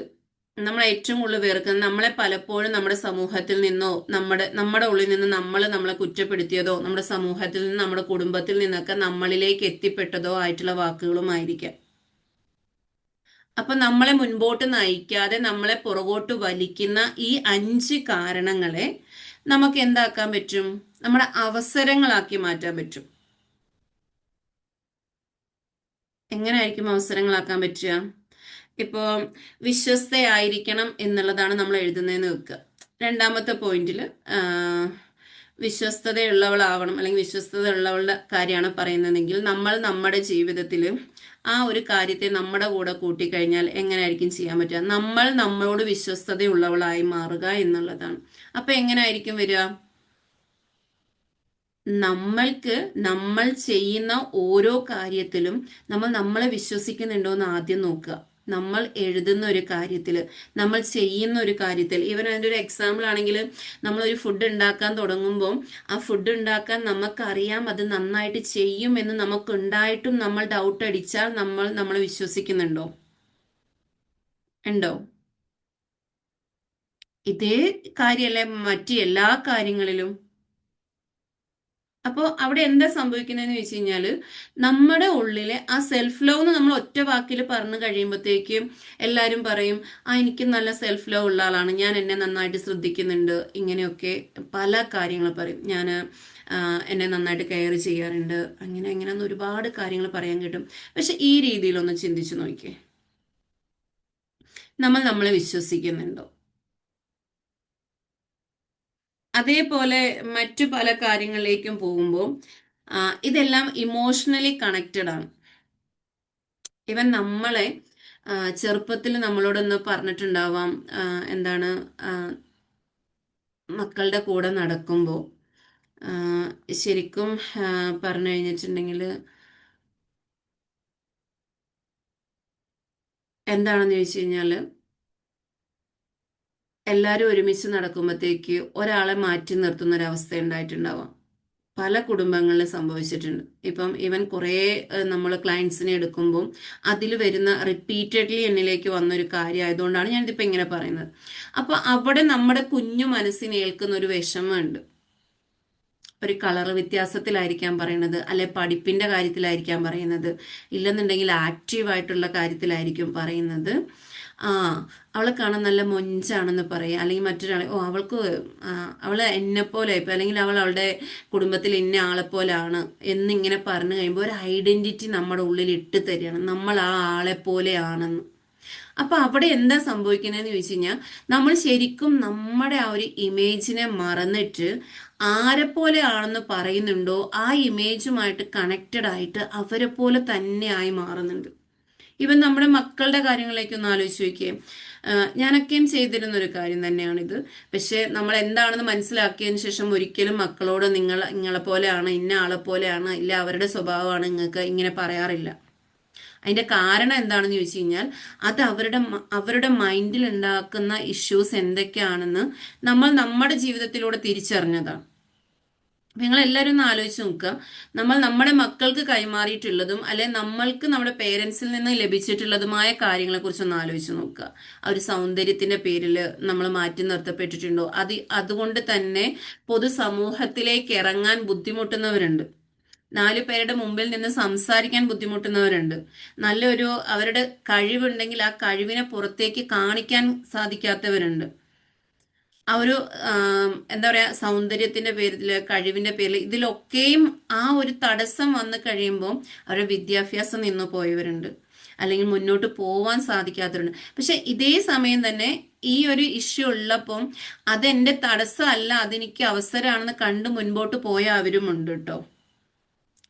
നമ്മൾ ഏറ്റവും കൂടുതൽ വെറുക്കുന്നത്, നമ്മളെ പലപ്പോഴും നമ്മുടെ സമൂഹത്തിൽ നിന്നോ നമ്മുടെ ഉള്ളിൽ നിന്ന് നമ്മളെ കുറ്റപ്പെടുത്തിയതോ, നമ്മുടെ സമൂഹത്തിൽ നിന്ന് നമ്മുടെ കുടുംബത്തിൽ നിന്നൊക്കെ നമ്മളിലേക്ക് എത്തിപ്പെട്ടതോ ആയിട്ടുള്ള വാക്കുകളുമായിരിക്കാം. അപ്പൊ നമ്മളെ മുൻപോട്ട് നയിക്കാതെ നമ്മളെ പുറകോട്ട് വലിക്കുന്ന ഈ 5 കാരണങ്ങളെ നമുക്ക് എന്താക്കാൻ പറ്റും? നമ്മുടെ അവസരങ്ങളാക്കി മാറ്റാൻ പറ്റും. എങ്ങനെയായിരിക്കും അവസരങ്ങളാക്കാൻ പറ്റുക? ഇപ്പോ വിശ്വസ്തയായിരിക്കണം എന്നുള്ളതാണ് നമ്മൾ എഴുതുന്നതെന്ന് വെക്കുക. രണ്ടാമത്തെ പോയിന്റിൽ വിശ്വസ്തതയുള്ളവളാവണം, അല്ലെങ്കിൽ വിശ്വസ്തതയുള്ളവളുടെ കാര്യമാണ് പറയുന്നതെങ്കിൽ നമ്മൾ നമ്മുടെ ജീവിതത്തിൽ ആ ഒരു കാര്യത്തെ നമ്മുടെ കൂടെ കൂട്ടിക്കഴിഞ്ഞാൽ എങ്ങനെയായിരിക്കും ചെയ്യാൻ പറ്റുക? നമ്മൾ നമ്മളോട് വിശ്വസ്തതയുള്ളവളായി മാറുക എന്നുള്ളതാണ്. അപ്പൊ എങ്ങനെയായിരിക്കും വരിക? നമ്മൾക്ക് നമ്മൾ ചെയ്യുന്ന ഓരോ കാര്യത്തിലും നമ്മൾ നമ്മളെ വിശ്വസിക്കുന്നുണ്ടോ എന്ന് ആദ്യം നോക്കുക. നമ്മൾ എഴുതുന്ന ഒരു കാര്യത്തിൽ, നമ്മൾ ചെയ്യുന്ന ഒരു കാര്യത്തിൽ, ഈവൻ അതിൻ്റെ ഒരു എക്സാമ്പിൾ ആണെങ്കിൽ, നമ്മളൊരു ഫുഡ് ഉണ്ടാക്കാൻ തുടങ്ങുമ്പോൾ ആ ഫുഡ് ഉണ്ടാക്കാൻ നമുക്കറിയാം അത് നന്നായിട്ട് ചെയ്യും എന്ന് നമുക്കുണ്ടായിട്ടും നമ്മൾ ഡൗട്ട് അടിച്ചാൽ നമ്മളെ വിശ്വസിക്കുന്നുണ്ടോ? ഉണ്ടോ? ഇതേ കാര്യമല്ലേ മറ്റു എല്ലാ കാര്യങ്ങളിലും? അപ്പോൾ അവിടെ എന്താ സംഭവിക്കുന്നതെന്ന് വെച്ച് കഴിഞ്ഞാല് നമ്മുടെ ഉള്ളിലെ ആ സെൽഫ് ലവ് എന്ന് നമ്മൾ ഒറ്റ വാക്കിൽ പറഞ്ഞു കഴിയുമ്പോഴത്തേക്കും എല്ലാവരും പറയും, ആ എനിക്ക് നല്ല സെൽഫ് ലവ് ഉള്ള ആളാണ്, ഞാൻ എന്നെ നന്നായിട്ട് ശ്രദ്ധിക്കുന്നുണ്ട്, ഇങ്ങനെയൊക്കെ പല കാര്യങ്ങൾ പറയും. ഞാൻ എന്നെ നന്നായിട്ട് കെയർ ചെയ്യാറുണ്ട്, അങ്ങനെ അങ്ങനെയെന്ന് ഒരുപാട് കാര്യങ്ങൾ പറയാൻ കിട്ടും. പക്ഷെ ഈ രീതിയിലൊന്ന് ചിന്തിച്ചു നോക്കിയേ, നമ്മൾ നമ്മളെ വിശ്വസിക്കുന്നുണ്ടോ? അതേപോലെ മറ്റു പല കാര്യങ്ങളിലേക്കും പോകുമ്പോൾ ഇതെല്ലാം ഇമോഷണലി കണക്റ്റഡ് ആണ്. ഇവൻ നമ്മളെ ചെറുപ്പത്തിൽ നമ്മളോടൊന്ന് പറഞ്ഞിട്ടുണ്ടാവാം, എന്താണ്, ആ, മക്കളുടെ കൂടെ നടക്കുമ്പോൾ ശരിക്കും പറഞ്ഞു കഴിഞ്ഞിട്ടുണ്ടെങ്കിൽ എന്താണെന്ന് ചോദിച്ചു കഴിഞ്ഞാൽ എല്ലാവരും ഒരുമിച്ച് നടക്കുമ്പോഴത്തേക്ക് ഒരാളെ മാറ്റി നിർത്തുന്ന ഒരു അവസ്ഥ ഉണ്ടായിട്ടുണ്ടാവാം. പല കുടുംബങ്ങളിലും സംഭവിച്ചിട്ടുണ്ട്. ഇപ്പം ഇവൻ കുറേ നമ്മൾ ക്ലയൻസിനെ എടുക്കുമ്പം അതിൽ വരുന്ന റിപ്പീറ്റഡ്ലി എന്നിലേക്ക് വന്നൊരു കാര്യം ആയതുകൊണ്ടാണ് ഞാനിതിപ്പോൾ ഇങ്ങനെ പറയുന്നത്. അപ്പോൾ അവിടെ നമ്മുടെ കുഞ്ഞു മനസ്സിന് ഏൽക്കുന്ന ഒരു വിഷമമുണ്ട്. ഒരു കളർ വ്യത്യാസത്തിലായിരിക്കാം പറയുന്നത്, അല്ലെ പഠിപ്പിന്റെ കാര്യത്തിലായിരിക്കാം പറയുന്നത്, ഇല്ലെന്നുണ്ടെങ്കിൽ ആക്റ്റീവായിട്ടുള്ള കാര്യത്തിലായിരിക്കും പറയുന്നത്. ആ, അവളെ കാണാൻ നല്ല മൊഞ്ചാണെന്ന് പറയാം, അല്ലെങ്കിൽ മറ്റൊരാളെ, ഓ അവൾക്ക് അവള് എന്നെ പോലെ ഇപ്പൊ, അല്ലെങ്കിൽ അവൾ അവളുടെ കുടുംബത്തിൽ ഇന്ന ആളെ പോലെയാണ് എന്നിങ്ങനെ പറഞ്ഞു കഴിയുമ്പോൾ ഒരു ഐഡന്റിറ്റി നമ്മുടെ ഉള്ളിൽ ഇട്ട് തരികയാണ്, നമ്മൾ ആ ആളെ പോലെയാണെന്ന്. അപ്പൊ അവിടെ എന്താ സംഭവിക്കുന്നതെന്ന് ചോദിച്ചു കഴിഞ്ഞാൽ നമ്മൾ ശരിക്കും നമ്മുടെ ആ ഒരു ഇമേജിനെ മറന്നിട്ട് ആരെപ്പോലെ ആണെന്ന് പറയുന്നുണ്ടോ ആ ഇമേജുമായിട്ട് കണക്റ്റഡ് ആയിട്ട് അവരെ പോലെ തന്നെ ആയി മാറുന്നുണ്ട്. ഇവൻ നമ്മുടെ മക്കളുടെ കാര്യങ്ങളിലേക്ക് ഒന്ന് ആലോചിച്ച് നോക്കിയേ. ഞാനൊക്കെയും ചെയ്തിരുന്ന ഒരു കാര്യം തന്നെയാണിത്. പക്ഷെ നമ്മൾ എന്താണെന്ന് മനസ്സിലാക്കിയതിന് ശേഷം ഒരിക്കലും മക്കളോട് നിങ്ങളെ പോലെയാണ്, ഇന്ന ആളെ പോലെയാണ്, ഇല്ല അവരുടെ സ്വഭാവമാണ് നിങ്ങൾക്ക് ഇങ്ങനെ പറയാറില്ല. അതിന്റെ കാരണം എന്താണെന്ന് ചോദിച്ചു കഴിഞ്ഞാൽ അത് അവരുടെ മൈൻഡിൽ ഉണ്ടാക്കുന്ന ഇഷ്യൂസ് എന്തൊക്കെയാണെന്ന് നമ്മൾ നമ്മുടെ ജീവിതത്തിലൂടെ തിരിച്ചറിഞ്ഞതാണ്. നിങ്ങൾ എല്ലാവരും ഒന്ന് ആലോചിച്ച് നോക്കുക, നമ്മൾ നമ്മുടെ മക്കൾക്ക് കൈമാറിയിട്ടുള്ളതും അല്ലെ നമ്മൾക്ക് നമ്മുടെ പേരൻസിൽ നിന്ന് ലഭിച്ചിട്ടുള്ളതുമായ കാര്യങ്ങളെ കുറിച്ച് ഒന്ന് ആലോചിച്ച് നോക്കുക. ആ ഒരു സൗന്ദര്യത്തിന്റെ പേരിൽ നമ്മൾ മാറ്റി നിർത്തപ്പെട്ടിട്ടുണ്ടോ? അതുകൊണ്ട് തന്നെ പൊതുസമൂഹത്തിലേക്ക് ഇറങ്ങാൻ ബുദ്ധിമുട്ടുന്നവരുണ്ട്. 4 പേരുടെ മുമ്പിൽ നിന്ന് സംസാരിക്കാൻ ബുദ്ധിമുട്ടുന്നവരുണ്ട്. നല്ലൊരു അവരുടെ കഴിവുണ്ടെങ്കിൽ ആ കഴിവിനെ പുറത്തേക്ക് കാണിക്കാൻ സാധിക്കാത്തവരുണ്ട്. ആ ഒരു എന്താ പറയാ, സൗന്ദര്യത്തിന്റെ പേരിൽ, കഴിവിന്റെ പേരിൽ, ഇതിലൊക്കെയും ആ ഒരു തടസ്സം വന്നു കഴിയുമ്പോൾ അവരുടെ വിദ്യാഭ്യാസം നിന്നു പോയവരുണ്ട്, അല്ലെങ്കിൽ മുന്നോട്ട് പോവാൻ സാധിക്കാത്തവരുണ്ട്. പക്ഷെ ഇതേ സമയം തന്നെ ഈ ഒരു ഇഷ്യൂ ഉള്ളപ്പം അതെന്റെ തടസ്സമല്ല, അതെനിക്ക് അവസരമാണെന്ന് കണ്ട് മുൻപോട്ട് പോയ അവരുമുണ്ട് കേട്ടോ.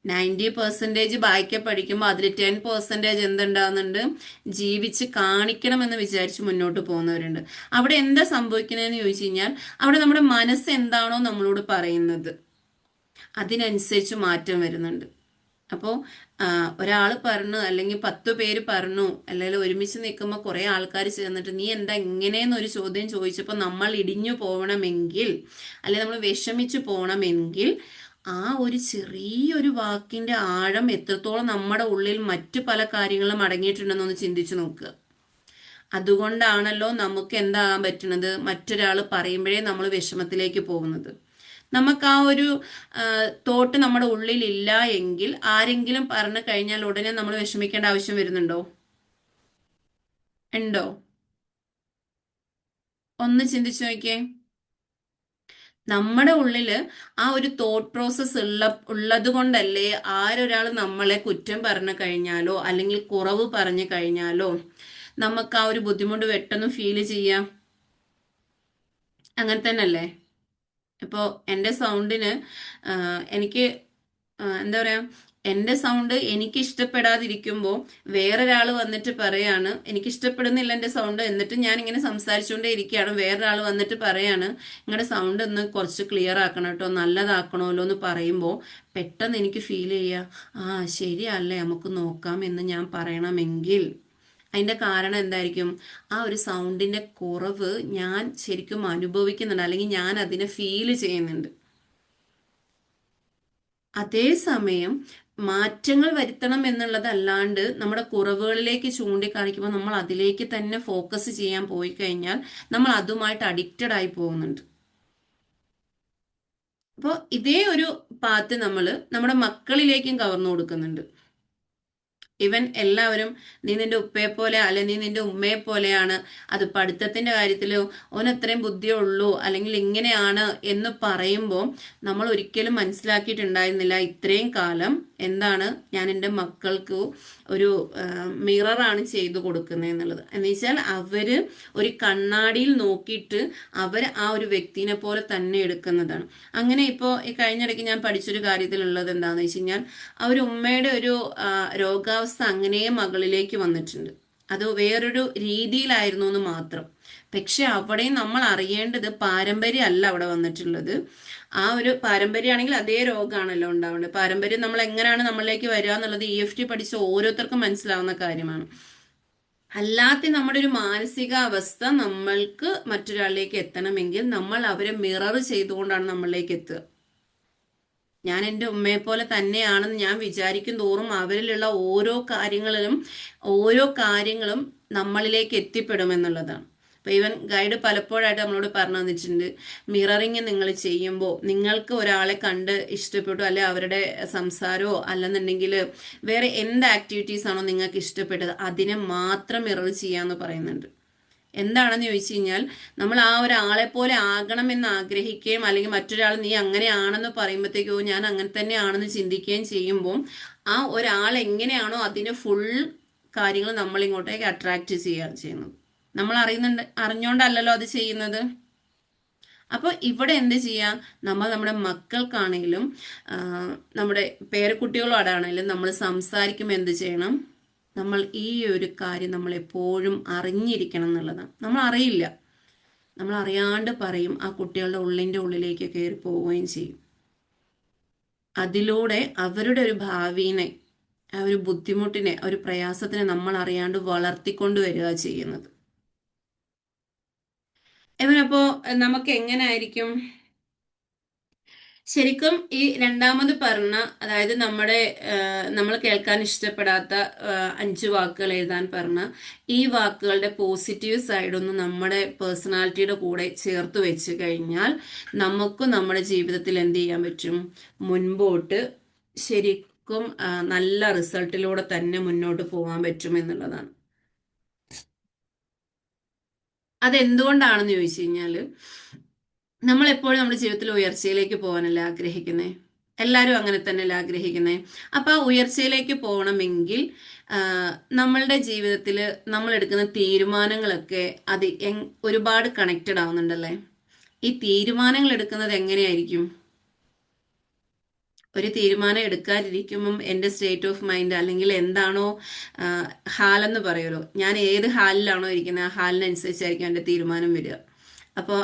90% ബാക്കി പഠിക്കുമ്പോൾ അതിൽ 10% എന്തുണ്ടാകുന്നുണ്ട്, ജീവിച്ച് കാണിക്കണം എന്ന് വിചാരിച്ച് മുന്നോട്ട് പോകുന്നവരുണ്ട്. അവിടെ എന്താ സംഭവിക്കുന്നതെന്ന് ചോദിച്ചു കഴിഞ്ഞാൽ അവിടെ നമ്മുടെ മനസ്സ് എന്താണോ നമ്മളോട് പറയുന്നത് അതിനനുസരിച്ച് മാറ്റം വരുന്നുണ്ട്. അപ്പോൾ ഒരാൾ പറഞ്ഞു, അല്ലെങ്കിൽ 10 പേര് പറഞ്ഞു, അല്ലെങ്കിൽ ഒരുമിച്ച് നിൽക്കുമ്പോൾ കുറെ ആൾക്കാർ ചേർന്നിട്ട് നീ എന്താ ഇങ്ങനെയെന്നൊരു ചോദ്യം ചോദിച്ചപ്പോൾ നമ്മൾ ഇടിഞ്ഞു പോകണമെങ്കിൽ, അല്ലെങ്കിൽ നമ്മൾ വിഷമിച്ചു പോകണമെങ്കിൽ ആ ഒരു ചെറിയൊരു വാക്കിന്റെ ആഴം എത്രത്തോളം നമ്മുടെ ഉള്ളിൽ മറ്റു പല കാര്യങ്ങളും അടങ്ങിയിട്ടുണ്ടെന്നൊന്ന് ചിന്തിച്ചു നോക്കുക. അതുകൊണ്ടാണല്ലോ നമുക്ക് എന്താകാൻ പറ്റുന്നത്, മറ്റൊരാൾ പറയുമ്പോഴേ നമ്മൾ വിഷമത്തിലേക്ക് പോകുന്നത്. നമുക്ക് ആ ഒരു തോട്ട് നമ്മുടെ ഉള്ളിൽ ഇല്ല എങ്കിൽ ആരെങ്കിലും പറഞ്ഞു കഴിഞ്ഞാൽ ഉടനെ നമ്മൾ വിഷമിക്കേണ്ട ആവശ്യം വരുന്നുണ്ടോ? ഉണ്ടോ? ഒന്ന് ചിന്തിച്ചു നോക്കിയേ. നമ്മുടെ ഉള്ളില് ആ ഒരു തോട്ട് പ്രോസസ് ഉള്ളത് കൊണ്ടല്ലേ ആരൊരാൾ നമ്മളെ കുറ്റം പറഞ്ഞു കഴിഞ്ഞാലോ അല്ലെങ്കിൽ കുറവ് പറഞ്ഞു കഴിഞ്ഞാലോ നമുക്ക് ആ ഒരു ബുദ്ധിമുട്ട് പെട്ടെന്ന് ഫീൽ ചെയ്യാം. അങ്ങനെ തന്നെയല്ലേ? ഇപ്പോൾ എൻ്റെ സൗണ്ടിന് എനിക്ക് എന്താ പറയാ, എൻ്റെ സൗണ്ട് എനിക്ക് ഇഷ്ടപ്പെടാതിരിക്കുമ്പോൾ വേറൊരാൾ വന്നിട്ട് പറയാണ് എനിക്ക് ഇഷ്ടപ്പെടുന്നില്ല എൻ്റെ സൗണ്ട്, എന്നിട്ട് ഞാൻ ഇങ്ങനെ സംസാരിച്ചുകൊണ്ടേ ഇരിക്കുകയാണ്, വേറൊരാൾ വന്നിട്ട് പറയാണ് നിങ്ങളുടെ സൗണ്ട് ഒന്ന് കുറച്ച് ക്ലിയർ ആക്കണം കേട്ടോ, നല്ലതാക്കണമല്ലോ എന്ന് പറയുമ്പോൾ പെട്ടെന്ന് എനിക്ക് ഫീൽ ചെയ്യുക, ആ ശരിയല്ലേ നമുക്ക് നോക്കാം എന്ന് ഞാൻ പറയണമെങ്കിൽ അതിന്റെ കാരണം എന്തായിരിക്കും, ആ ഒരു സൗണ്ടിന്റെ കുറവ് ഞാൻ ശരിക്കും അനുഭവിക്കുന്നുണ്ട്, അല്ലെങ്കിൽ ഞാൻ അതിനെ ഫീൽ ചെയ്യുന്നുണ്ട്. അതേസമയം മാറ്റങ്ങൾ വരുത്തണം എന്നുള്ളതല്ലാണ്ട് നമ്മുടെ കുറവുകളിലേക്ക് ചൂണ്ടിക്കാണിക്കുമ്പോൾ നമ്മൾ അതിലേക്ക് തന്നെ ഫോക്കസ് ചെയ്യാൻ പോയി കഴിഞ്ഞാൽ നമ്മൾ അതുമായിട്ട് അഡിക്റ്റഡ് ആയി പോകുന്നുണ്ട്. അപ്പോൾ ഇതേ ഒരു പാത്ത് നമ്മൾ നമ്മുടെ മക്കളിലേക്കും കവർന്നു കൊടുക്കുന്നുണ്ട്. ഇവൻ എല്ലാവരും നീ നിന്റെ ഉപ്പയെ പോലെ അല്ലെ നീ നിന്റെ ഉമ്മയെ പോലെയാണ്, അത് പഠിത്തത്തിന്റെ കാര്യത്തിലോ ഓൻ അത്രയും ബുദ്ധിയേ ഉള്ളൂ അല്ലെങ്കിൽ ഇങ്ങനെയാണ് എന്ന് പറയുമ്പോൾ നമ്മൾ ഒരിക്കലും മനസ്സിലാക്കിയിട്ടുണ്ടായിരുന്നില്ല ഇത്രയും കാലം എന്താണ് ഞാൻ എൻ്റെ മക്കൾക്ക് ഒരു മിററാണ് ചെയ്തു കൊടുക്കുന്നത് എന്നുള്ളത്. എന്ന് വെച്ചാൽ അവര് ഒരു കണ്ണാടിയിൽ നോക്കിയിട്ട് അവർ ആ ഒരു വ്യക്തിനെ പോലെ തന്നെ എടുക്കുന്നതാണ്. അങ്ങനെ ഇപ്പോൾ ഈ കഴിഞ്ഞിടയ്ക്ക് ഞാൻ പഠിച്ചൊരു കാര്യത്തിലുള്ളത് എന്താണെന്ന് വെച്ച് കഴിഞ്ഞാൽ ആ ഒരു ഉമ്മയുടെ ഒരു രോഗാവസ്ഥ അങ്ങനെ മകളിലേക്ക് വന്നിട്ടുണ്ട്. അത് വേറൊരു രീതിയിലായിരുന്നു എന്ന് മാത്രം. പക്ഷെ അവിടെയും നമ്മൾ അറിയേണ്ടത് പാരമ്പര്യം അല്ല അവിടെ വന്നിട്ടുള്ളത്. ആ ഒരു പാരമ്പര്യമാണെങ്കിൽ അതേ രോഗമാണല്ലോ ഉണ്ടാവേണ്ടത്. പാരമ്പര്യം നമ്മൾ എങ്ങനെയാണ് നമ്മളിലേക്ക് വരിക എന്നുള്ളത് EFT പഠിച്ച ഓരോരുത്തർക്കും മനസ്സിലാവുന്ന കാര്യമാണ്. അല്ലാത്ത നമ്മുടെ ഒരു മാനസികാവസ്ഥ നമ്മൾക്ക് മറ്റൊരാളിലേക്ക് എത്തണമെങ്കിൽ നമ്മൾ അവരെ മിറർ ചെയ്തുകൊണ്ടാണ് നമ്മളിലേക്ക് എത്തുക. ഞാൻ എൻ്റെ ഉമ്മയെ പോലെ തന്നെയാണെന്ന് ഞാൻ വിചാരിക്കും തോറും അവരിലുള്ള ഓരോ കാര്യങ്ങളും നമ്മളിലേക്ക് എത്തിപ്പെടുമെന്നുള്ളതാണ്. അപ്പൊ ഈവൻ ഗൈഡ് പലപ്പോഴായിട്ട് നമ്മളോട് പറഞ്ഞു തന്നിട്ടുണ്ട്, മിററിങ് നിങ്ങൾ ചെയ്യുമ്പോൾ നിങ്ങൾക്ക് ഒരാളെ കണ്ട് ഇഷ്ടപ്പെട്ടു അല്ലെ അവരുടെ സംസാരമോ അല്ലെന്നുണ്ടെങ്കിൽ വേറെ എന്ത് ആക്ടിവിറ്റീസ് ആണോ നിങ്ങൾക്ക് ഇഷ്ടപ്പെട്ടത് അതിനെ മാത്രം മിറർ ചെയ്യാന്ന് പറയുന്നുണ്ട്. എന്താണെന്ന് ചോദിച്ചു കഴിഞ്ഞാൽ നമ്മൾ ആ ഒരാളെ പോലെ ആകണമെന്ന് ആഗ്രഹിക്കുകയും അല്ലെങ്കിൽ മറ്റൊരാൾ നീ അങ്ങനെയാണെന്ന് പറയുമ്പോഴത്തേക്കോ ഞാൻ അങ്ങനെ തന്നെയാണെന്ന് ചിന്തിക്കുകയും ചെയ്യുമ്പോൾ ആ ഒരാൾ എങ്ങനെയാണോ അതിന് ഫുൾ കാര്യങ്ങൾ നമ്മൾ ഇങ്ങോട്ടേക്ക് അട്രാക്ട് ചെയ്യുന്നത്. നമ്മൾ അറിഞ്ഞോണ്ടല്ലല്ലോ അത് ചെയ്യുന്നത്. അപ്പോൾ ഇവിടെ എന്ത് ചെയ്യാം, നമ്മൾ നമ്മുടെ മക്കൾക്കാണെങ്കിലും നമ്മുടെ പേരക്കുട്ടികളോടാണെങ്കിലും നമ്മൾ സംസാരിക്കുമ്പോൾ എന്ത് ചെയ്യണം, നമ്മൾ ഈ ഒരു കാര്യം നമ്മൾ എപ്പോഴും അറിഞ്ഞിരിക്കണം എന്നുള്ളതാണ്. നമ്മൾ അറിയില്ല, നമ്മൾ അറിയാണ്ട് പറയും, ആ കുട്ടികളുടെ ഉള്ളിൻ്റെ ഉള്ളിലേക്ക് കയറി പോവുകയും ചെയ്യും. അതിലൂടെ അവരുടെ ഒരു ഭാവിനെ, ആ ഒരു ബുദ്ധിമുട്ടിനെ, ഒരു പ്രയാസത്തിനെ നമ്മൾ അറിയാണ്ട് വളർത്തിക്കൊണ്ട് വരിക ചെയ്യുന്നത്. ഇവനപ്പോ നമുക്ക് എങ്ങനായിരിക്കും ശരിക്കും ഈ രണ്ടാമത് പറഞ്ഞ, അതായത് നമ്മൾ കേൾക്കാൻ ഇഷ്ടപ്പെടാത്ത 5 വാക്കുകൾ എഴുതാൻ പറഞ്ഞ ഈ വാക്കുകളുടെ പോസിറ്റീവ് സൈഡൊന്ന് നമ്മുടെ പേഴ്സണാലിറ്റിയുടെ കൂടെ ചേർത്ത് വെച്ച് കഴിഞ്ഞാൽ നമുക്കും നമ്മുടെ ജീവിതത്തിൽ എന്ത് ചെയ്യാൻ പറ്റും, മുൻപോട്ട് ശരിക്കും നല്ല റിസൾട്ടിലൂടെ തന്നെ മുന്നോട്ട് പോകാൻ പറ്റും എന്നുള്ളതാണ്. അതെന്തുകൊണ്ടാണെന്ന് ചോദിച്ചു കഴിഞ്ഞാല് നമ്മൾ എപ്പോഴും നമ്മുടെ ജീവിതത്തിൽ ഉയർച്ചയിലേക്ക് പോകാനല്ലേ ആഗ്രഹിക്കുന്നത്. എല്ലാവരും അങ്ങനെ തന്നെയല്ലേ ആഗ്രഹിക്കുന്നത്. അപ്പൊ ആ ഉയർച്ചയിലേക്ക് പോകണമെങ്കിൽ നമ്മളുടെ ജീവിതത്തിൽ നമ്മൾ എടുക്കുന്ന തീരുമാനങ്ങളൊക്കെ അത് ഒരുപാട് കണക്റ്റഡ് ആവുന്നുണ്ടല്ലേ. ഈ തീരുമാനങ്ങൾ എടുക്കുന്നത് എങ്ങനെയായിരിക്കും? ഒരു തീരുമാനം എടുക്കാതിരിക്കുമ്പം എൻ്റെ സ്റ്റേറ്റ് ഓഫ് മൈൻഡ് അല്ലെങ്കിൽ എന്താണോ ഹാലെന്ന് പറയുമല്ലോ, ഞാൻ ഏത് ഹാലിലാണോ ഇരിക്കുന്നത് ആ ഹാലിനനുസരിച്ചായിരിക്കും എൻ്റെ തീരുമാനം വരിക. അപ്പോൾ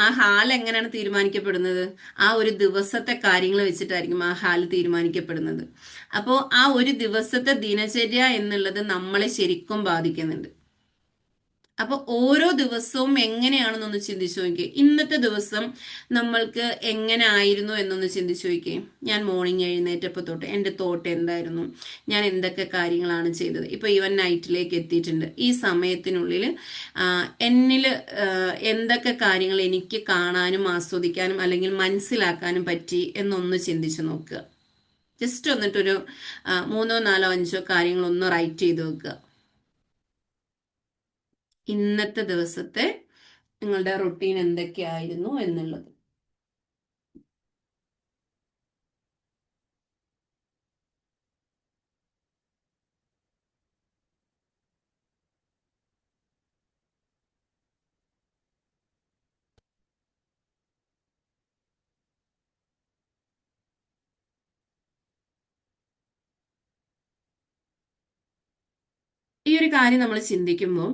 ആ ഹാൽ എങ്ങനെയാണ് തീരുമാനിക്കപ്പെടുന്നത്? ആ ഒരു ദിവസത്തെ കാര്യങ്ങൾ വെച്ചിട്ടായിരിക്കും ആ ഹാൽ തീരുമാനിക്കപ്പെടുന്നത്. അപ്പോൾ ആ ഒരു ദിവസത്തെ ദിനചര്യ എന്നുള്ളത് നമ്മളെ ശരിക്കും ബാധിക്കുന്നുണ്ട്. അപ്പൊ ഓരോ ദിവസവും എങ്ങനെയാണെന്നൊന്ന് ചിന്തിച്ചു നോക്കിയേ. ഇന്നത്തെ ദിവസം നമ്മൾക്ക് എങ്ങനെ ആയിരുന്നു എന്നൊന്ന് ചിന്തിച്ചു നോക്കിയേ. ഞാൻ മോർണിംഗ് എഴുന്നേറ്റപ്പോൾ തൊട്ട് എൻ്റെ തോട്ട് എന്തായിരുന്നു, ഞാൻ എന്തൊക്കെ കാര്യങ്ങളാണ് ചെയ്തത്. ഇപ്പൊ ഈവൻ നൈറ്റിലേക്ക് എത്തിയിട്ടുണ്ട്. ഈ സമയത്തിനുള്ളിൽ എന്നിൽ എന്തൊക്കെ കാര്യങ്ങൾ എനിക്ക് കാണാനും ആസ്വദിക്കാനും അല്ലെങ്കിൽ മനസ്സിലാക്കാനും പറ്റി എന്നൊന്ന് ചിന്തിച്ചു നോക്കുക. ജസ്റ്റ് വന്നിട്ടൊരു 3, 4, 5 കാര്യങ്ങളൊന്ന് റൈറ്റ് ചെയ്ത് വെക്കുക. ഇന്നത്തെ ദിവസത്തെ നിങ്ങളുടെ റൊട്ടീൻ എന്തൊക്കെയായിരുന്നു എന്നുള്ളത്. ഈ ഒരു കാര്യം നമ്മൾ ചിന്തിക്കുമ്പോൾ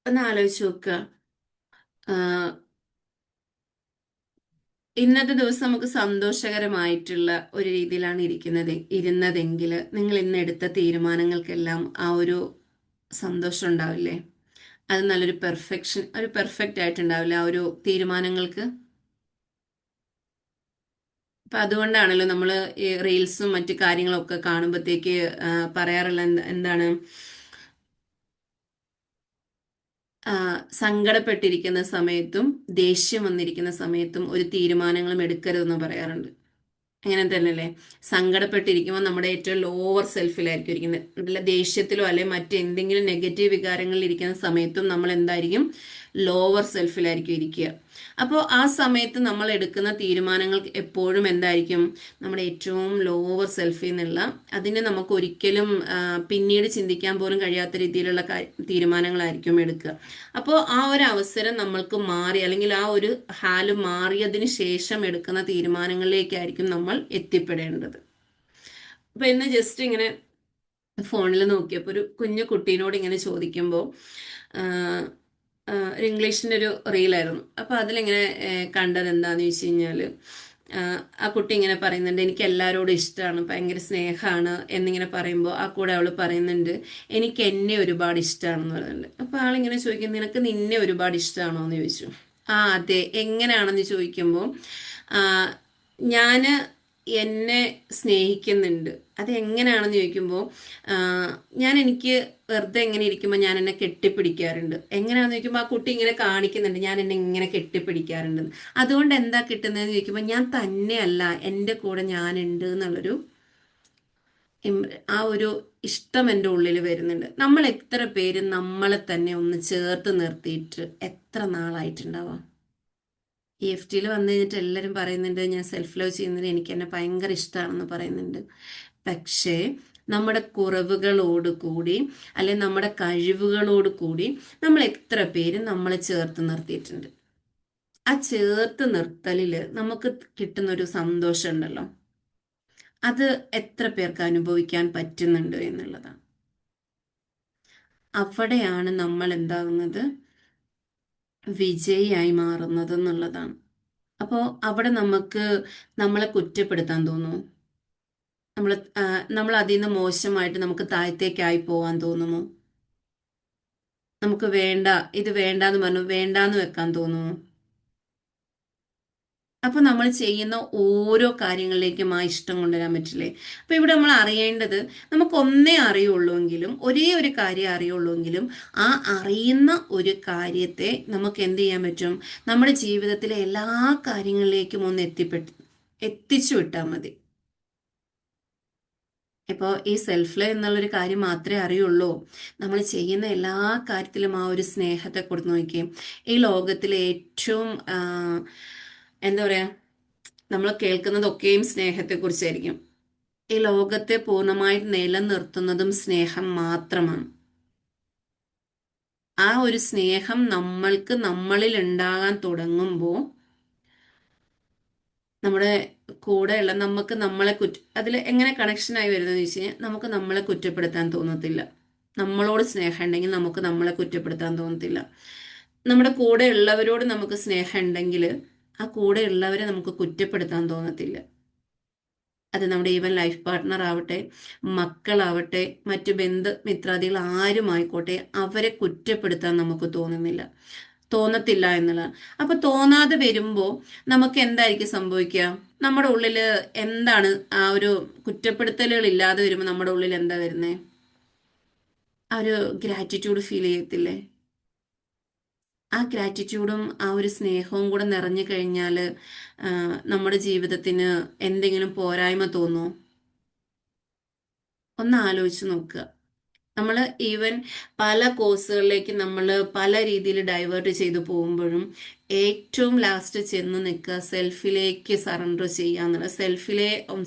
ഒന്ന് ആലോചിച്ച് നോക്കുക. ഇന്നത്തെ ദിവസം നമുക്ക് സന്തോഷകരമായിട്ടുള്ള ഒരു രീതിയിലാണ് ഇരുന്നതെങ്കിൽ നിങ്ങൾ ഇന്ന് എടുത്ത തീരുമാനങ്ങൾക്കെല്ലാം ആ ഒരു സന്തോഷം ഉണ്ടാവില്ലേ? അത് നല്ലൊരു പെർഫെക്റ്റ് ആയിട്ടുണ്ടാവില്ലേ ആ ഒരു തീരുമാനങ്ങൾക്ക്? അപ്പൊ അതുകൊണ്ടാണല്ലോ നമ്മൾ ഈ റീൽസും മറ്റു കാര്യങ്ങളൊക്കെ കാണുമ്പോഴത്തേക്ക് പറയാറുള്ള എന്താണ്, സങ്കടപ്പെട്ടിരിക്കുന്ന സമയത്തും ദേഷ്യം വന്നിരിക്കുന്ന സമയത്തും ഒരു തീരുമാനങ്ങളും എടുക്കരുതെന്ന് പറയാറുണ്ട്. അങ്ങനെ തന്നെയല്ലേ? സങ്കടപ്പെട്ടിരിക്കുമ്പോൾ നമ്മുടെ ഏറ്റവും ലോവർ സെൽഫിലായിരിക്കും ഇരിക്കുന്നത്. നല്ല ദേഷ്യത്തിലോ അല്ലെ മറ്റെന്തെങ്കിലും നെഗറ്റീവ് വികാരങ്ങളിൽ ഇരിക്കുന്ന സമയത്തും നമ്മൾ എന്തായിരിക്കും? ലോവർ സെൽഫിലായിരിക്കും ഇരിക്കുക. അപ്പോൾ ആ സമയത്ത് നമ്മൾ എടുക്കുന്ന തീരുമാനങ്ങൾ എപ്പോഴും എന്തായിരിക്കും? നമ്മുടെ ഏറ്റവും ലോവർ സെൽഫിൽ നിന്നുള്ള, അതിനെ നമുക്ക് ഒരിക്കലും പിന്നീട് ചിന്തിക്കാൻ പോലും കഴിയാത്ത രീതിയിലുള്ള തീരുമാനങ്ങളായിരിക്കും എടുക്കുക. അപ്പോൾ ആ ഒരു അവസരം നമ്മൾക്ക് മാറി, അല്ലെങ്കിൽ ആ ഒരു ഹാല് മാറിയതിന് ശേഷം എടുക്കുന്ന തീരുമാനങ്ങളിലേക്കായിരിക്കും നമ്മൾ എത്തിപ്പെടേണ്ടത്. അപ്പൊ ഇന്ന് ജസ്റ്റ് ഇങ്ങനെ ഫോണിൽ നോക്കിയപ്പോൾ ഒരു കുഞ്ഞു കുട്ടീനോട് ഇങ്ങനെ ചോദിക്കുമ്പോൾ ഒരു ഇംഗ്ലീഷിൻ്റെ ഒരു റീലായിരുന്നു. അപ്പോൾ അതിലിങ്ങനെ കണ്ടത് എന്താണെന്ന് ചോദിച്ചു കഴിഞ്ഞാൽ, ആ കുട്ടി ഇങ്ങനെ പറയുന്നുണ്ട്, എനിക്ക് എല്ലാവരോടും ഇഷ്ടമാണ്, ഭയങ്കര സ്നേഹമാണ് എന്നിങ്ങനെ പറയുമ്പോൾ ആ കൂടെ അവൾ പറയുന്നുണ്ട്, എനിക്ക് എന്നെ ഒരുപാട് ഇഷ്ടമാണെന്ന് പറയുന്നുണ്ട്. അപ്പോൾ ആളിങ്ങനെ ചോദിക്കും, നിനക്ക് നിന്നെ ഒരുപാട് ഇഷ്ടമാണോ എന്ന് ചോദിച്ചു. ആ അതെ, എങ്ങനെയാണെന്ന് ചോദിക്കുമ്പോൾ ഞാൻ എന്നെ സ്നേഹിക്കുന്നുണ്ട്. അത് എങ്ങനെയാണെന്ന് ചോദിക്കുമ്പോൾ എനിക്ക് വെറുതെ എങ്ങനെ ഇരിക്കുമ്പോൾ ഞാൻ എന്നെ കെട്ടിപ്പിടിക്കാറുണ്ട്. എങ്ങനെയാണെന്ന് ചോദിക്കുമ്പോൾ ആ കുട്ടി ഇങ്ങനെ കാണിക്കുന്നുണ്ട്, ഞാൻ എന്നെ ഇങ്ങനെ കെട്ടിപ്പിടിക്കാറുണ്ട്. അതുകൊണ്ട് എന്താ കിട്ടുന്നതെന്ന് ചോദിക്കുമ്പോൾ ഞാൻ തന്നെയല്ല, എൻ്റെ കൂടെ ഞാനുണ്ട് എന്നുള്ളൊരു ആ ഒരു ഇഷ്ടം എൻ്റെ ഉള്ളിൽ വരുന്നുണ്ട്. നമ്മൾ എത്ര പേര് നമ്മളെ തന്നെ ഒന്ന് ചേർത്ത് നിർത്തിയിട്ട് എത്ര നാളായിട്ടുണ്ടാവാം? EFTയിൽ വന്നു കഴിഞ്ഞിട്ട് എല്ലാവരും പറയുന്നുണ്ട്, ഞാൻ സെൽഫ് ലവ് ചെയ്യുന്നത് എനിക്ക് എന്നെ ഭയങ്കര ഇഷ്ടമാണെന്ന് പറയുന്നുണ്ട്. പക്ഷേ നമ്മുടെ കുറവുകളോട് കൂടി അല്ലെ നമ്മുടെ കഴിവുകളോട് കൂടി നമ്മൾ എത്ര പേര് നമ്മളെ ചേർത്ത് നിർത്തിയിട്ടുണ്ട്? ആ ചേർത്ത് നിർത്തലിൽ നമുക്ക് കിട്ടുന്നൊരു സന്തോഷം ഉണ്ടല്ലോ, അത് എത്ര പേർക്ക് അനുഭവിക്കാൻ പറ്റുന്നുണ്ട് എന്നുള്ളതാണ്. അവിടെയാണ് നമ്മൾ എന്താകുന്നത്? വിജയിയായി മാറുന്നത് എന്നുള്ളതാണ്. അപ്പോൾ അവിടെ നമുക്ക് നമ്മളെ കുറ്റപ്പെടുത്താൻ തോന്നുമോ? നമ്മൾ നമ്മൾ അതിൽ നിന്ന് മോശമായിട്ട് നമുക്ക് താഴത്തേക്കായി പോവാൻ തോന്നുമോ? നമുക്ക് വേണ്ട, ഇത് വേണ്ടാന്ന് പറഞ്ഞു വേണ്ടാന്ന് വെക്കാൻ തോന്നുമോ? അപ്പൊ നമ്മൾ ചെയ്യുന്ന ഓരോ കാര്യങ്ങളിലേക്കും ആ ഇഷ്ടം കൊണ്ടുവരാൻ പറ്റില്ലേ? അപ്പൊ ഇവിടെ നമ്മൾ അറിയേണ്ടത്, നമുക്ക് ഒന്നേ അറിയുള്ളൂവെങ്കിലും, ഒരേ ഒരു കാര്യം അറിയുള്ളൂവെങ്കിലും ആ അറിയുന്ന ഒരു കാര്യത്തെ നമുക്ക് എന്ത് ചെയ്യാൻ പറ്റും? നമ്മുടെ ജീവിതത്തിലെ എല്ലാ കാര്യങ്ങളിലേക്കും ഒന്ന് എത്തിച്ചു വിട്ടാൽ മതി. ഇപ്പോൾ ഈ സെൽഫ് ലവ് എന്നുള്ളൊരു കാര്യം മാത്രമേ അറിയുള്ളൂ. നമ്മൾ ചെയ്യുന്ന എല്ലാ കാര്യത്തിലും ആ ഒരു സ്നേഹത്തെ കൊടുത്ത് നോക്കിയും, ഈ ലോകത്തിലെ ഏറ്റവും എന്താ പറയുക, നമ്മൾ കേൾക്കുന്നതൊക്കെയും സ്നേഹത്തെക്കുറിച്ചായിരിക്കും. ഈ ലോകത്തെ പൂർണ്ണമായിട്ട് നിലനിർത്തുന്നതും സ്നേഹം മാത്രമാണ്. ആ ഒരു സ്നേഹം നമ്മൾക്ക് നമ്മളിൽ ഉണ്ടാകാൻ തുടങ്ങുമ്പോൾ നമ്മുടെ കൂടെയുള്ള നമുക്ക് നമ്മളെ അതിൽ എങ്ങനെ കണക്ഷനായി വരുന്നതെന്ന് വെച്ച് കഴിഞ്ഞാൽ, നമുക്ക് നമ്മളെ കുറ്റപ്പെടുത്താൻ തോന്നത്തില്ല. നമ്മളോട് സ്നേഹം ഉണ്ടെങ്കിൽ നമുക്ക് നമ്മളെ കുറ്റപ്പെടുത്താൻ തോന്നത്തില്ല. നമ്മുടെ കൂടെ ഉള്ളവരോട് നമുക്ക് സ്നേഹം ഉണ്ടെങ്കിൽ ആ കൂടെ ഉള്ളവരെ നമുക്ക് കുറ്റപ്പെടുത്താൻ തോന്നത്തില്ല. അത് നമ്മുടെ ഈവൻ ലൈഫ് പാർട്ട്ണർ ആവട്ടെ, മക്കളാവട്ടെ, മറ്റു മിത്രാദികൾ ആരുമായിക്കോട്ടെ, അവരെ കുറ്റപ്പെടുത്താൻ നമുക്ക് തോന്നത്തില്ല എന്നുള്ളതാണ്. അപ്പൊ തോന്നാതെ വരുമ്പോൾ നമുക്ക് എന്തായിരിക്കും സംഭവിക്കുക? നമ്മുടെ ഉള്ളിൽ എന്താണ് ആ ഒരു കുറ്റപ്പെടുത്തലുകൾ ഇല്ലാതെ വരുമ്പോൾ നമ്മുടെ ഉള്ളിൽ എന്താ വരുന്നത്? ആ ഒരു ഗ്രാറ്റിറ്റ്യൂഡ് ഫീൽ ചെയ്യത്തില്ലേ? ആ ഗ്രാറ്റിറ്റ്യൂഡും ആ ഒരു സ്നേഹവും കൂടെ നിറഞ്ഞു കഴിഞ്ഞാൽ നമ്മുടെ ജീവിതത്തിന് എന്തെങ്കിലും പോരായ്മ തോന്നുമോ? ഒന്ന് ആലോചിച്ച് നോക്കുക. നമ്മൾ ഈവൻ പല കോഴ്സുകളിലേക്ക് നമ്മൾ പല രീതിയിൽ ഡൈവേർട്ട് ചെയ്തു പോകുമ്പോഴും ഏറ്റവും ലാസ്റ്റ് ചെന്ന് നിൽക്കുക സെൽഫിലേക്ക് സറണ്ടർ ചെയ്യുക എന്നുള്ള,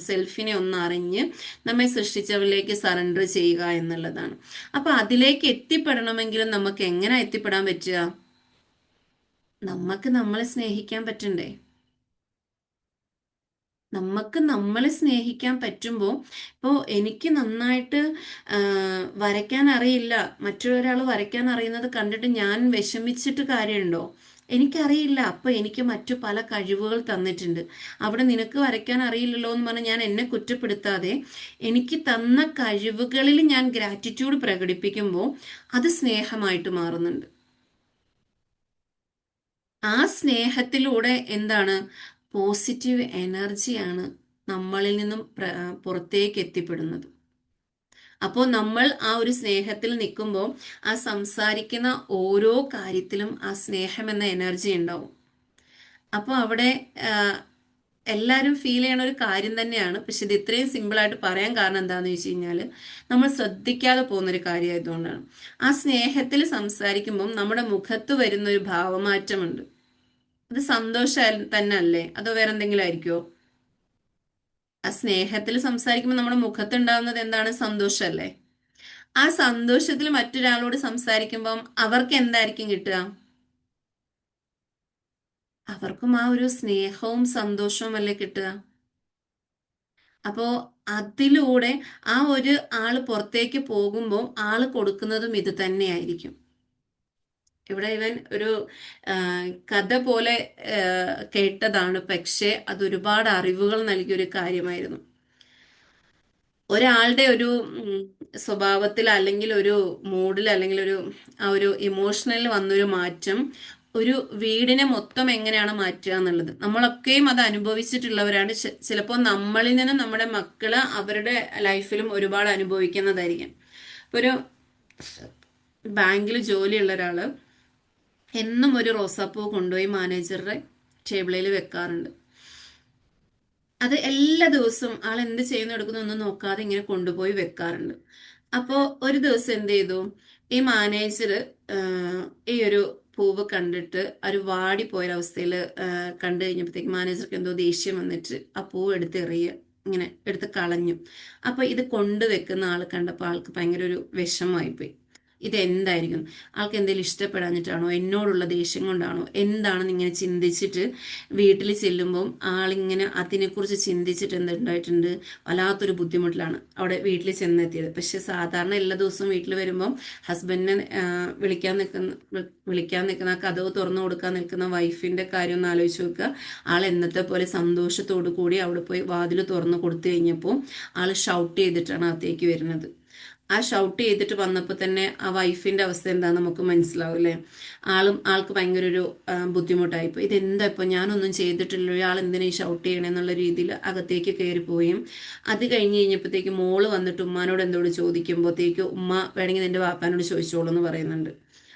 സെൽഫിനെ ഒന്ന് അറിഞ്ഞ് നമ്മെ സൃഷ്ടിച്ചവരിലേക്ക് സറണ്ടർ ചെയ്യുക എന്നുള്ളതാണ്. അപ്പൊ അതിലേക്ക് എത്തിപ്പെടണമെങ്കിലും നമുക്ക് എങ്ങനെ എത്തിപ്പെടാൻ പറ്റുക? നമുക്ക് നമ്മളെ സ്നേഹിക്കാൻ പറ്റണ്ടേ? നമുക്ക് നമ്മളെ സ്നേഹിക്കാൻ പറ്റുമ്പോൾ, ഇപ്പോൾ എനിക്ക് നന്നായിട്ട് വരയ്ക്കാൻ അറിയില്ല, മറ്റൊരാൾ വരയ്ക്കാൻ അറിയുന്നത് കണ്ടിട്ട് ഞാൻ വിഷമിച്ചിട്ട് കാര്യമുണ്ടോ? എനിക്കറിയില്ല, അപ്പോൾ എനിക്ക് മറ്റു പല കഴിവുകൾ തന്നിട്ടുണ്ട്. അവിടെ നിനക്ക് വരയ്ക്കാൻ അറിയില്ലല്ലോ എന്ന് പറഞ്ഞ് ഞാൻ എന്നെ കുറ്റപ്പെടുത്താതെ എനിക്ക് തന്ന കഴിവുകളിൽ ഞാൻ ഗ്രാറ്റിറ്റ്യൂഡ് പ്രകടിപ്പിക്കുമ്പോൾ അത് സ്നേഹമായിട്ട് മാറുന്നുണ്ട്. ആ സ്നേഹത്തിലൂടെ എന്താണ്? പോസിറ്റീവ് എനർജിയാണ് നമ്മളിൽ നിന്നും പുറത്തേക്ക് എത്തിപ്പെടുന്നത്. അപ്പോൾ നമ്മൾ ആ ഒരു സ്നേഹത്തിൽ നിൽക്കുമ്പോൾ ആ സംസാരിക്കുന്ന ഓരോ കാര്യത്തിലും ആ സ്നേഹം എന്ന എനർജി ഉണ്ടാവും. അപ്പോൾ അവിടെ എല്ലാവരും ഫീൽ ചെയ്യണ ഒരു കാര്യം തന്നെയാണ്. പക്ഷെ ഇത് ഇത്രയും സിമ്പിളായിട്ട് പറയാൻ കാരണം എന്താണെന്ന് വെച്ച് കഴിഞ്ഞാൽ നമ്മൾ ശ്രദ്ധിക്കാതെ പോകുന്നൊരു കാര്യമായതുകൊണ്ടാണ്. ആ സ്നേഹത്തിൽ സംസാരിക്കുമ്പം നമ്മുടെ മുഖത്ത് വരുന്നൊരു ഭാവമാറ്റമുണ്ട്. അത് സന്തോഷം തന്നെ അല്ലേ, അതോ വേറെ എന്തെങ്കിലും ആയിരിക്കുമോ? ആ സ്നേഹത്തിൽ സംസാരിക്കുമ്പോൾ നമ്മുടെ മുഖത്തുണ്ടാവുന്നത് എന്താണ്? സന്തോഷമല്ലേ. ആ സന്തോഷത്തിൽ മറ്റൊരാളോട് സംസാരിക്കുമ്പം അവർക്ക് എന്തായിരിക്കും കിട്ടുക? അവർക്കും ആ ഒരു സ്നേഹവും സന്തോഷവും അല്ലേ കിട്ടുക. അപ്പോ അതിലൂടെ ആ ഒരു ആള് പുറത്തേക്ക് പോകുമ്പോൾ ആള് കൊടുക്കുന്നതും ഇത് തന്നെയായിരിക്കും. ഇവിടെ ഇവൻ ഒരു ആ, കഥ പോലെ കേട്ടതാണ്, പക്ഷെ അത് ഒരുപാട് അറിവുകൾ നൽകിയൊരു കാര്യമായിരുന്നു. ഒരാളുടെ ഒരു സ്വഭാവത്തിൽ അല്ലെങ്കിൽ ഒരു മൂഡിൽ അല്ലെങ്കിൽ ഒരു ആ ഒരു ഇമോഷണലിൽ വന്നൊരു മാറ്റം ഒരു വീടിനെ മൊത്തം എങ്ങനെയാണ് മാറ്റുക എന്നുള്ളത് നമ്മളൊക്കെയും അത് അനുഭവിച്ചിട്ടുള്ളവരാണ്. ചിലപ്പോൾ നമ്മളിൽ നിന്ന് നമ്മുടെ മക്കള് അവരുടെ ലൈഫിലും ഒരുപാട് അനുഭവിക്കുന്നതായിരിക്കും. ഇപ്പൊ ഒരു ബാങ്കിൽ ജോലിയുള്ള ഒരാള് എന്നും ഒരു റോസാപ്പൂ കൊണ്ടുപോയി മാനേജറുടെ ടേബിളിൽ വെക്കാറുണ്ട്. അത് എല്ലാ ദിവസവും ആൾ എന്ത് ചെയ്യുന്നു എടുക്കുന്നു ഒന്നും നോക്കാതെ ഇങ്ങനെ കൊണ്ടുപോയി വെക്കാറുണ്ട്. അപ്പോൾ ഒരു ദിവസം എന്ത് ചെയ്തു, ഈ മാനേജർ ഈ ഒരു പൂവ് കണ്ടിട്ട് ഒരു വാടിപ്പോയൊരവസ്ഥയിൽ കണ്ടു കഴിഞ്ഞപ്പോഴത്തേക്ക് മാനേജർക്ക് എന്തോ ദേഷ്യം വന്നിട്ട് ആ പൂവ് എടുത്ത് എറിയുക, ഇങ്ങനെ എടുത്ത് കളഞ്ഞു. അപ്പൊ ഇത് കൊണ്ടുവെക്കുന്ന ആൾ കണ്ടപ്പോൾ ആൾക്ക് ഭയങ്കര ഒരു വിഷമമായിപ്പോയി. ഇതെന്തായിരിക്കും, ആൾക്ക് എന്തെങ്കിലും ഇഷ്ടപ്പെടാഞ്ഞിട്ടാണോ, എന്നോടുള്ള ദേഷ്യം കൊണ്ടാണോ, എന്താണെന്ന് ഇങ്ങനെ ചിന്തിച്ചിട്ട് വീട്ടിൽ ചെല്ലുമ്പോൾ ആളിങ്ങനെ അതിനെക്കുറിച്ച് ചിന്തിച്ചിട്ട് എന്തുണ്ടായിട്ടുണ്ട്, വല്ലാത്തൊരു ബുദ്ധിമുട്ടിലാണ് അവിടെ വീട്ടിൽ ചെന്നെത്തിയത്. പക്ഷെ സാധാരണ എല്ലാ ദിവസവും വീട്ടിൽ വരുമ്പം ഹസ്ബൻഡിനെ വിളിക്കാൻ നിൽക്കുന്ന ആ കതവ് തുറന്നു കൊടുക്കാൻ നിൽക്കുന്ന വൈഫിന്റെ കാര്യം ഒന്ന് ആലോചിച്ച് നോക്കുക. ആൾ എന്നത്തെ പോലെ സന്തോഷത്തോടു കൂടി അവിടെ പോയി വാതിൽ തുറന്നു കൊടുത്തു കഴിഞ്ഞപ്പോൾ ആൾ ഷൗട്ട് ചെയ്തിട്ടാണ് അകത്തേക്ക് വരുന്നത്. ആ ഷൗട്ട് ചെയ്തിട്ട് വന്നപ്പോൾ തന്നെ ആ വൈഫിന്റെ അവസ്ഥ എന്താണെന്ന് നമുക്ക് മനസ്സിലാവും അല്ലേ. ആൾക്ക് ഭയങ്കര ഒരു ബുദ്ധിമുട്ടായിപ്പോൾ. ഇതെന്താ ഇപ്പോൾ ഞാനൊന്നും ചെയ്തിട്ടില്ല, ഇയാൾ എന്തിനാ ഈ ഷൗട്ട് ചെയ്യണമെന്നുള്ള രീതിയിൽ അകത്തേക്ക് കയറിപ്പോയും. അത് കഴിഞ്ഞ് കഴിഞ്ഞപ്പോഴത്തേക്ക് മോള് വന്നിട്ട് ഉമ്മാനോട് എന്തോട് ചോദിക്കുമ്പോഴത്തേക്ക് ഉമ്മ വേണമെങ്കിൽ നിന്റെ വാപ്പാനോട് ചോദിച്ചോളൂ എന്ന് പറയുന്നുണ്ട്.